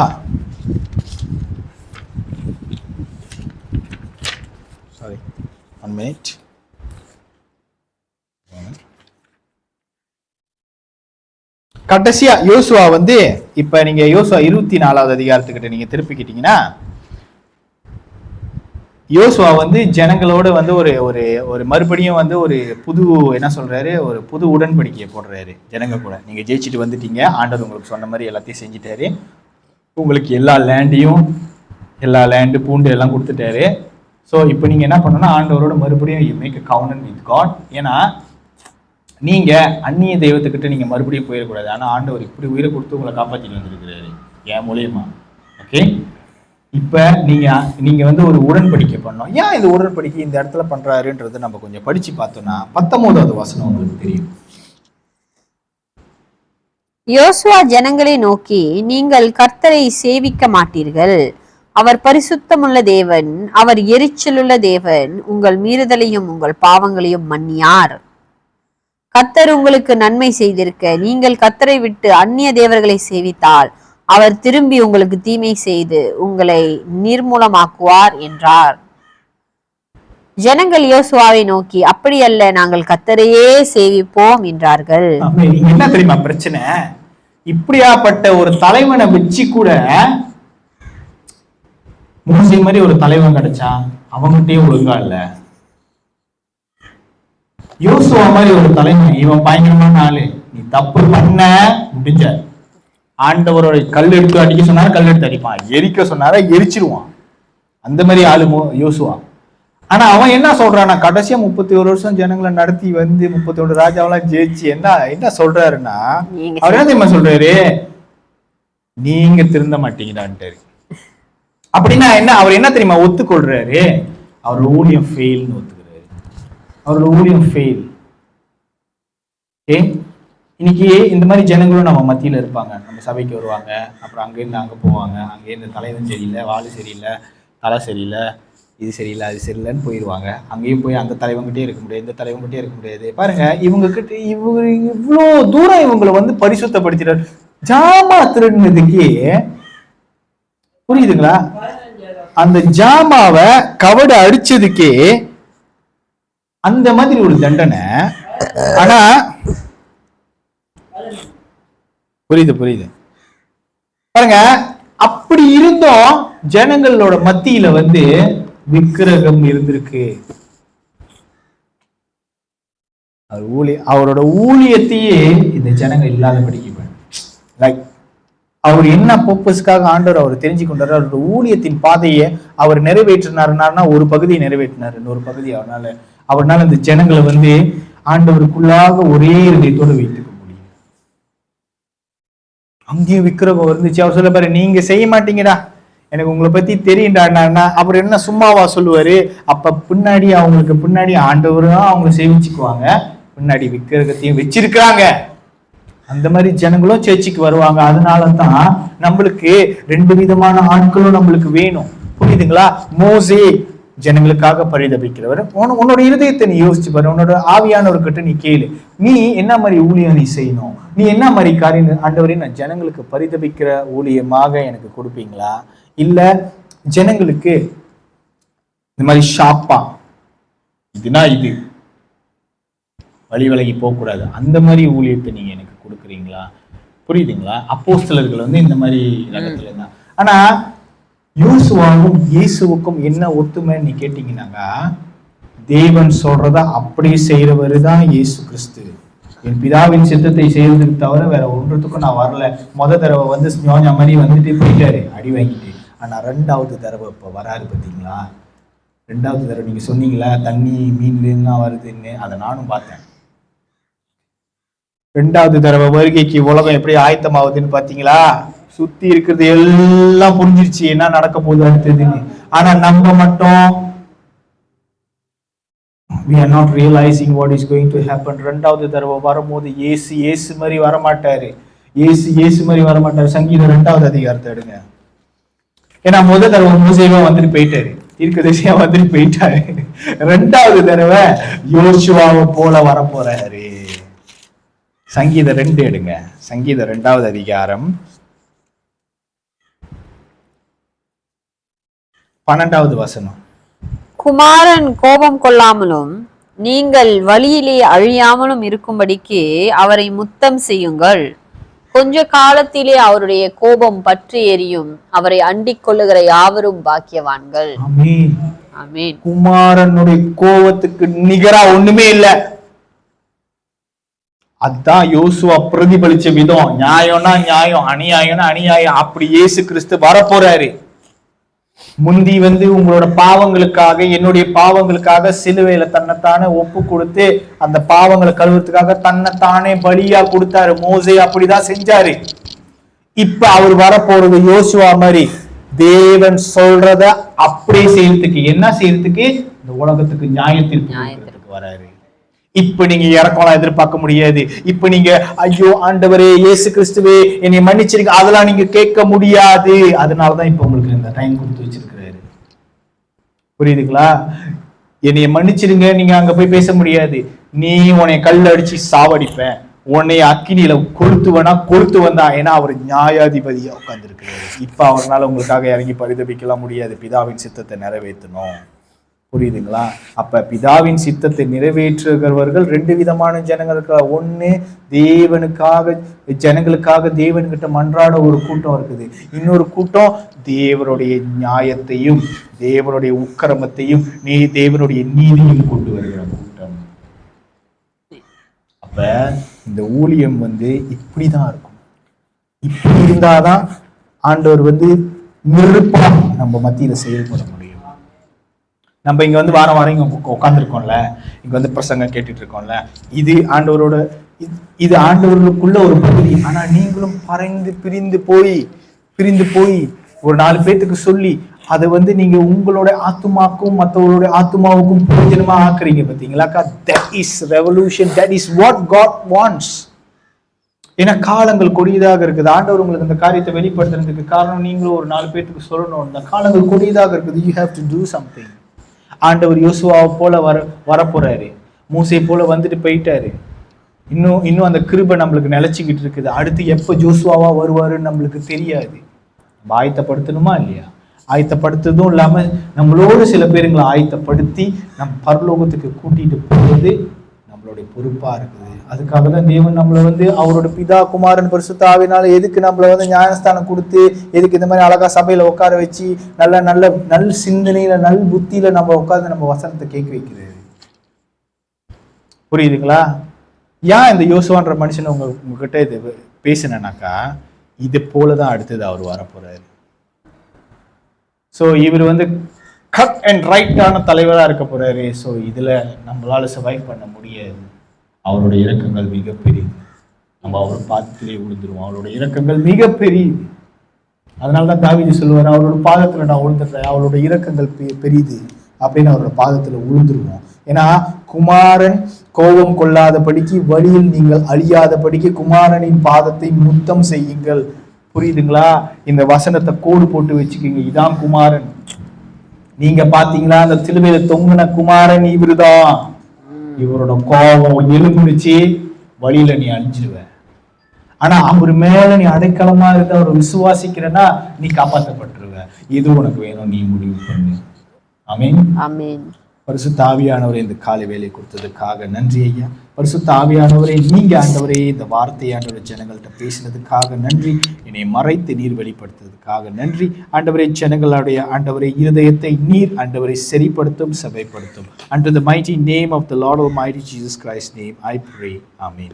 கடைசியா யோசுவா இப்ப நீங்க யோசுவா 24வது அதிகாரத்துக்கிட்ட நீங்க திருப்பிக்கிட்டீங்கன்னா, யோசுவா ஜனங்களோட ஒரு ஒரு ஒரு மறுபடியும் ஒரு புது என்ன சொல்றாரு, ஒரு புது உடன்படிக்கையை போடுறாரு ஜனங்க கூட. நீங்க ஜெயிச்சுட்டு வந்துட்டீங்க, ஆண்டவர் உங்களுக்கு சொன்ன மாதிரி எல்லாத்தையும் செஞ்சுட்டாரு, உங்களுக்கு எல்லா லேண்டு பூண்டு எல்லாம் கொடுத்துட்டாரு. ஸோ இப்போ நீங்க என்ன பண்ணணும்னா, ஆண்டவரோட மறுபடியும் you make a covenant with God. ஏன்னா நீங்க அந்நிய தெய்வத்துக்கிட்ட நீங்க மறுபடியும் போயிடக்கூடாது. ஆனா ஆண்டவர் இப்படி உயிரை கொடுத்து உங்களை காப்பாற்றிட்டு வந்திருக்கிறாரு என் மூலியமா. ஓகே, இப்ப நீங்க ஒரு உடன்படிக்கை பண்ணோம். ஏன் இந்த உடன்படிக்கை இந்த இடத்துல பண்றாருன்றது நம்ம கொஞ்சம் படிச்சு பார்த்தோம்னா 19வது வசனம் உங்களுக்கு தெரியும். யோசுவா ஜனங்களை நோக்கி, நீங்கள் கர்த்தரை சேவிக்க மாட்டீர்கள், அவர் பரிசுத்தமுள்ள தேவன், அவர் எரிச்சலுள்ள தேவன், உங்கள் மீறுதலையும் உங்கள் பாவங்களையும் மன்னியார். கர்த்தர் உங்களுக்கு நன்மை செய்திருக்க நீங்கள் கர்த்தரை விட்டு அந்நிய தேவர்களை சேவித்தால் அவர் திரும்பி உங்களுக்கு தீமை செய்து உங்களை நிர்மூலமாக்குவார் என்றார். ஜனங்கள் யோசுவாவை நோக்கி, அப்படி அல்ல, நாங்கள் கர்த்தரையே சேவிப்போம் என்றார்கள். என்ன தெரியுமா பிரச்சனை? இப்படியாப்பட்ட ஒரு தலைவனை வச்சு கூட மோசே மாதிரி ஒரு தலைவன் கிடைச்சா அவங்ககிட்டயும் ஒழுங்கா இல்ல. யோசுவா மாதிரி ஒரு தலைவன், இவன் பயங்கரமான ஆளு, நீ தப்பு பண்ண முடிஞ்ச, ஆண்டவரோட கல் எடுத்து அடிக்க சொன்னார கல் எடுத்து அடிப்பான், எரிக்க சொன்னார எரிச்சிருவான். அந்த மாதிரி ஆளு யோசுவா. ஆனா அவன் என்ன சொல்றான்னா, கடைசியா 31 வருஷம் ஜனங்களை நடத்தி வந்து 31 ராஜாவெல்லாம் ஜெயிச்சு என்ன சொல்றாருன்னா, அவர் என்ன தெரியுமா சொல்றாரு, நீங்க திருந்த மாட்டீங்கடான்ட்டாரு. அப்படின்னா என்ன, அவர் என்ன தெரியுமா ஒத்துக்கொள்றாரு, அவரோட ஊழியம் ஃபெயில்னு ஒத்துக்கிறாரு. அவரோட ஊழியம் ஃபெயில். இன்னைக்கு இந்த மாதிரி ஜனங்களும் நம்ம மத்தியில இருப்பாங்க. நம்ம சபைக்கு வருவாங்க, அப்புறம் அங்கேருந்து அங்க போவாங்க, அங்கேருந்து தலைவன் சரியில்லை, வாழு சரியில்லை, தலை சரியில்லை, இது சரியில்லை அது சரியில்லைன்னு போயிடுவாங்க. அங்கேயும் போய் அந்த தலைவங்கிட்டே இருக்க முடியாது, இந்த தலைவங்கிட்டே இருக்க முடியாது. பாருங்க, இவங்க கிட்ட இவ்வளோ தூரம் இவங்களை வந்து பரிசுத்தப்படுத்திட்டார். ஜாமா திருடுனதுக்கு புரியுதுங்களா, அந்த ஜாமாவை கவட அடிச்சதுக்கே அந்த மாதிரி ஒரு தண்டனை. ஆனா புரியுது பாருங்க, அப்படி இருந்தும் ஜனங்களோட மத்தியில வந்து விக்கிரகம் இருந்திருக்கு. அவரோட ஊழியத்தையே இந்த ஜனங்க இல்லாதபடிக்கு லைக் அவர் என்ன பர்பஸ்க்காக ஆண்டவர் அவர் தெரிஞ்சு கொண்டாரு, அவரோட ஊழியத்தின் பாதையை அவர் நிறைவேற்றினாருன்னா ஒரு பகுதியை நிறைவேற்றினார், இன்னொரு பகுதி அவர்னால இந்த ஜனங்களை வந்து ஆண்டவருக்குள்ளாக ஒரே இதயத்தோடு வைத்துக்க முடியும். அங்கேயும் விக்கிரகம் இருந்துச்சு. அவர் சொல்ல பாரு, நீங்க செய்ய மாட்டீங்கடா, எனக்கு உங்களை பத்தி தெரியும்டா. அப்புறம் என்ன சும்மாவா சொல்லுவாரு? அப்ப அவங்களுக்கு பின்னாடி ஆண்டவரும் அவங்க சேவிச்சுக்குவாங்க, பின்னாடி விக்கிரகத்தையும் வச்சிருக்கிறாங்க. அந்த மாதிரி ஜனங்களும் சேர்ச்சிக்கு வருவாங்க. அதனாலதான் நம்மளுக்கு 2 விதமான ஆட்களும் நம்மளுக்கு வேணும். புரியுதுங்களா? மோசே ஜனங்களுக்காக பரிதபிக்கிறவர். உன்னோட இருதயத்தை நீ யோசிச்சு பாரு, உன்னோட ஆவியானவர்கிட்ட நீ கேளு, நீ என்ன மாதிரி ஊழியம் நீ செய்யணும், நீ என்ன மாதிரி காரியம் ஆண்டவரே நான் ஜனங்களுக்கு பரிதபிக்கிற ஊழியமாக எனக்கு கொடுப்பீங்களா, இல்ல ஜனங்களுக்கு இந்த மாதிரி ஷாப்பா இதுனா இது வழி விலகி போகக்கூடாது அந்த மாதிரி ஊழியத்தை நீங்க எனக்கு கொடுக்குறீங்களா? புரியுதுங்களா? அப்போஸ்தலர்கள் வந்து இந்த மாதிரி இடத்துல தான். ஆனா யோசுவாவும் இயேசுவுக்கும் என்ன ஒத்துமைன்னு நீ கேட்டீங்கன்னாக்கா, தேவன் சொல்றத அப்படியே செய்யறவரு தான் இயேசு கிறிஸ்து. என் பிதாவின் சித்தத்தை செய்வதற்கு தவிர வேற ஒன்றுத்துக்கும் நான் வரல. தடவை வந்து ஞான மாதிரி வந்துட்டு போயிட்டாரு அடி வாங்கிட்டு. ஆனா 2வது தடவை இப்ப வராரு பார்த்தீங்களா? 2வது தடவை நீங்க சொன்னீங்களா தண்ணி மீன்லாம் வருதுன்னு, அதை நானும் பார்த்தேன். 2வது தடவை வருகைக்கு உலகம் எப்படி ஆயத்தமாகுதுன்னு பாத்தீங்களா? சுத்தி இருக்கிறது எல்லாம் புரிஞ்சிருச்சு என்ன நடக்க போகுது அடுத்ததுன்னு. ஆனா நம்ம மட்டும் we are not realizing what is going to happen. 2வது தடவை வரும்போது இயேசு மாதிரி வரமாட்டாரு. இயேசு மாதிரி வரமாட்டாரு. சங்கீதம் 2வது அதிகாரத்தை எடுங்க. ஏன்னா தடவை மோசேவா வந்துட்டு போயிட்டாரு, தீர்க்கதரிசியா வந்துட்டு போயிட்டாரு. 2வது தடவை யோசுவாவை போல வர போறாரு. சங்கீதம் 2 எடுங்க. சங்கீதம் 2வது அதிகாரம் 12வது வசனம். குமாரன் கோபம் கொள்ளாமலும் நீங்கள் வழியிலே அழியாமலும் இருக்கும்படிக்கு அவரை முத்தம் செய்யுங்கள். கொஞ்ச காலத்திலே அவருடைய கோபம் பற்றி எரியும். அவரை அண்டிக் கொள்ளுகிற யாவரும் பாக்கியவான்கள். ஆமென். ஆமென். குமாரனுடைய கோபத்துக்கு நிகரா ஒண்ணுமே இல்லை. அதான் யோசுவா பிரதிபலிச்ச விதம். நியாயம்னா நியாயம், அநியாயம்னா அநியாயம். அப்படி இயேசு கிறிஸ்து வரப்போறாரு. முந்தி வந்து உங்களோட பாவங்களுக்காக, என்னுடைய பாவங்களுக்காக சிலுவையில தன்னைத்தானே ஒப்பு கொடுத்து அந்த பாவங்களை கழுவுறதுக்காக தன்னைத்தானே பலியா கொடுத்தாரு. மோசே அப்படிதான் செஞ்சாரு. இப்ப அவர் வரப்போறது யோசுவா மாதிரி தேவன் சொல்றத அப்படியே செய்யறதுக்கு, என்ன செய்யறதுக்கு, இந்த உலகத்துக்கு நியாயத்திற்கு வராரு. இப்ப நீங்க இறக்கலாம் எதிர்பார்க்க முடியாது. இப்ப நீங்க ஐயோ ஆண்டவரே இயேசு கிறிஸ்துவே என்னை மன்னிச்சிருக்க அதெல்லாம் நீங்க கேட்க முடியாது. அதனாலதான் இப்ப உங்களுக்கு இந்த டைம் கொடுத்து வச்சிருக்கிறாரு. புரியுதுங்களா? என்னைய மன்னிச்சிருங்க நீங்க அங்க போய் பேச முடியாது. நீ உன்னை கல் அடிச்சு சாவடிப்பேன், உன்னை அக்கினியில கொளுத்து வந்தா. ஏன்னா அவர் நியாயாதிபதியா உட்கார்ந்து இருக்கிறாரு. இப்ப அவரால் உங்களுக்காக இறங்கி பரிதபிக்கலாம் முடியாது. பிதாவின் சித்தத்தை நிறைவேற்றணும். புரியுதுங்களா? அப்ப பிதாவின் சித்தத்தை நிறைவேற்றுகிறவர்கள் 2 விதமான ஜனங்களுக்கு. ஒண்ணு தேவனுக்காக, ஜனங்களுக்காக தேவன்கிட்ட மன்றாட ஒரு கூட்டம் இருக்குது. இன்னொரு கூட்டம் தேவனுடைய நியாயத்தையும் தேவனுடைய உக்கிரமத்தையும் தேவனுடைய நீதியும் கொண்டு வருகிற கூட்டம். அப்ப இந்த ஊழியம் வந்து இப்படிதான் இருக்கும். இப்படி இருந்தாதான் ஆண்டவர் வந்து நெருப்பா நம்ம மத்தியில செயல்பட முடியும். நம்ம இங்க வந்து வாரம் வாரம் இங்க உட்காந்துருக்கோம்ல, இங்க வந்து பிரசங்கம் கேட்டுட்டு இருக்கோம்ல, இது ஆண்டவரோட இது ஆண்டவர்களுக்குள்ள ஒரு பகுதி. ஆனா நீங்களும் பிரிந்து போய் ஒரு 4 பேத்துக்கு சொல்லி அதை வந்து நீங்க உங்களோட ஆத்துமாக்கும் மற்றவங்களுடைய ஆத்துமாவுக்கும் பிரயோஜனமா ஆக்குறீங்க பாத்தீங்களாக்கா. That is revolution, that is what God wants. ஏன்னா காலங்கள் கொடியதாக இருக்குது. ஆண்டவர் உங்களுக்கு இந்த காரியத்தை வெளிப்படுத்துறதுக்கு காரணம் நீங்களும் ஒரு 4 பேத்துக்கு சொல்லணும். இந்த காலங்கள் கொடியதாக இருக்குது. You have to do something. ஆண்டவர் யோசுவாவை போல வரப்போறாரு, மோசே போல வந்துட்டு போயிட்டாரு. இன்னும் அந்த கிருபை நம்மளுக்கு நிலைச்சிக்கிட்டு இருக்குது. அடுத்து எப்போ ஜோசுவாவா வருவாருன்னு நம்மளுக்கு தெரியாது. ஆயத்தப்படுத்தணுமா இல்லையா? ஆயத்தப்படுத்துறதும் இல்லாம நம்மளோட சில பேருங்களை ஆயத்தப்படுத்தி நம்ம பரலோகத்துக்கு கூட்டிட்டு போவது நம்மளுடைய பொறுப்பா இருக்குது. அதுக்காக தான் தேவன் நம்மளை வந்து அவரோட பிதா குமாரன் பரிசுத்த ஆவியினால எதுக்கு நம்மளை வந்து ஞானஸ்தானம் கொடுத்து, எதுக்கு இந்த மாதிரி அழகா சபையில உட்கார வச்சு நல்ல சிந்தனையில நல் புத்தியில நம்ம உட்கார்ந்து நம்ம வசனத்தை கேட்க வைக்கிறது. புரியுதுங்களா? ஏன் இந்த யோசுவான்ற மனுஷன் உங்ககிட்ட இது பேசினாக்கா, இது போலதான் அடுத்தது அவர் வரப்போறாரு. ஸோ இவர் வந்து கட் அண்ட் ரைட்டான தலைவராக இருக்க போறாரு. ஸோ இதுல நம்மளால சர்வைவ் பண்ண முடியாது. அவருடைய இரக்கங்கள் மிகப்பெரியது. நம்ம அவர் பாதத்திலே விழுந்துருவோம். அவருடைய இரக்கங்கள் மிகப்பெரியது. அதனாலதான் தாவீது சொல்லுவார், அவரோட பாதத்துல நான் விழுந்துடுறேன், அவரோட இரக்கங்கள் பெரியது அப்படின்னு அவரோட பாதத்துல விழுந்துருவோம். ஏன்னா குமாரன் கோபம் கொள்ளாதபடிக்கு வழியில் நீங்கள் அழியாதபடிக்கு குமாரனின் பாதத்தை முத்தம் செய்யுங்கள். புரியுதுங்களா? இந்த வசனத்தை கோடு போட்டு வச்சுக்கோங்க. இதான் குமாரன். நீங்க பாத்தீங்களா அந்த சிலுவையில தொங்குன குமாரன் இவருதான். இவரோட கோபம் எலும்புச்சு, வழியில நீ அழிஞ்சிருவ. ஆனா அவர் மேல நீ அடைக்கலமா இருந்து அவரை விசுவாசிக்கிறன்னா நீ காப்பாற்றப்பட்டுருவ. எது உனக்கு வேணும் நீ முடிவு பண்ணு. ஆமென், ஆமென். பரிசுத்த ஆவியானவரே இந்த காலை வேலை கொடுத்ததுக்காக நன்றி ஐயா. பரிசுத்த ஆவியானவரே, நீங்க ஆண்டவரே இந்த வார்த்தையை ஆண்டவரை ஜனங்கள்கிட்ட பேசினதுக்காக நன்றி. என்னை மறைத்து நீர் வெளிப்படுத்துறதுக்காக நன்றி ஆண்டவரே. ஜனங்களுடைய ஆண்டவரே இருதயத்தை நீர் ஆண்டவரை சரிப்படுத்தும், சபைப்படுத்தும். Under the mighty name of the Lord Almighty Jesus Christ's name I pray. Amen.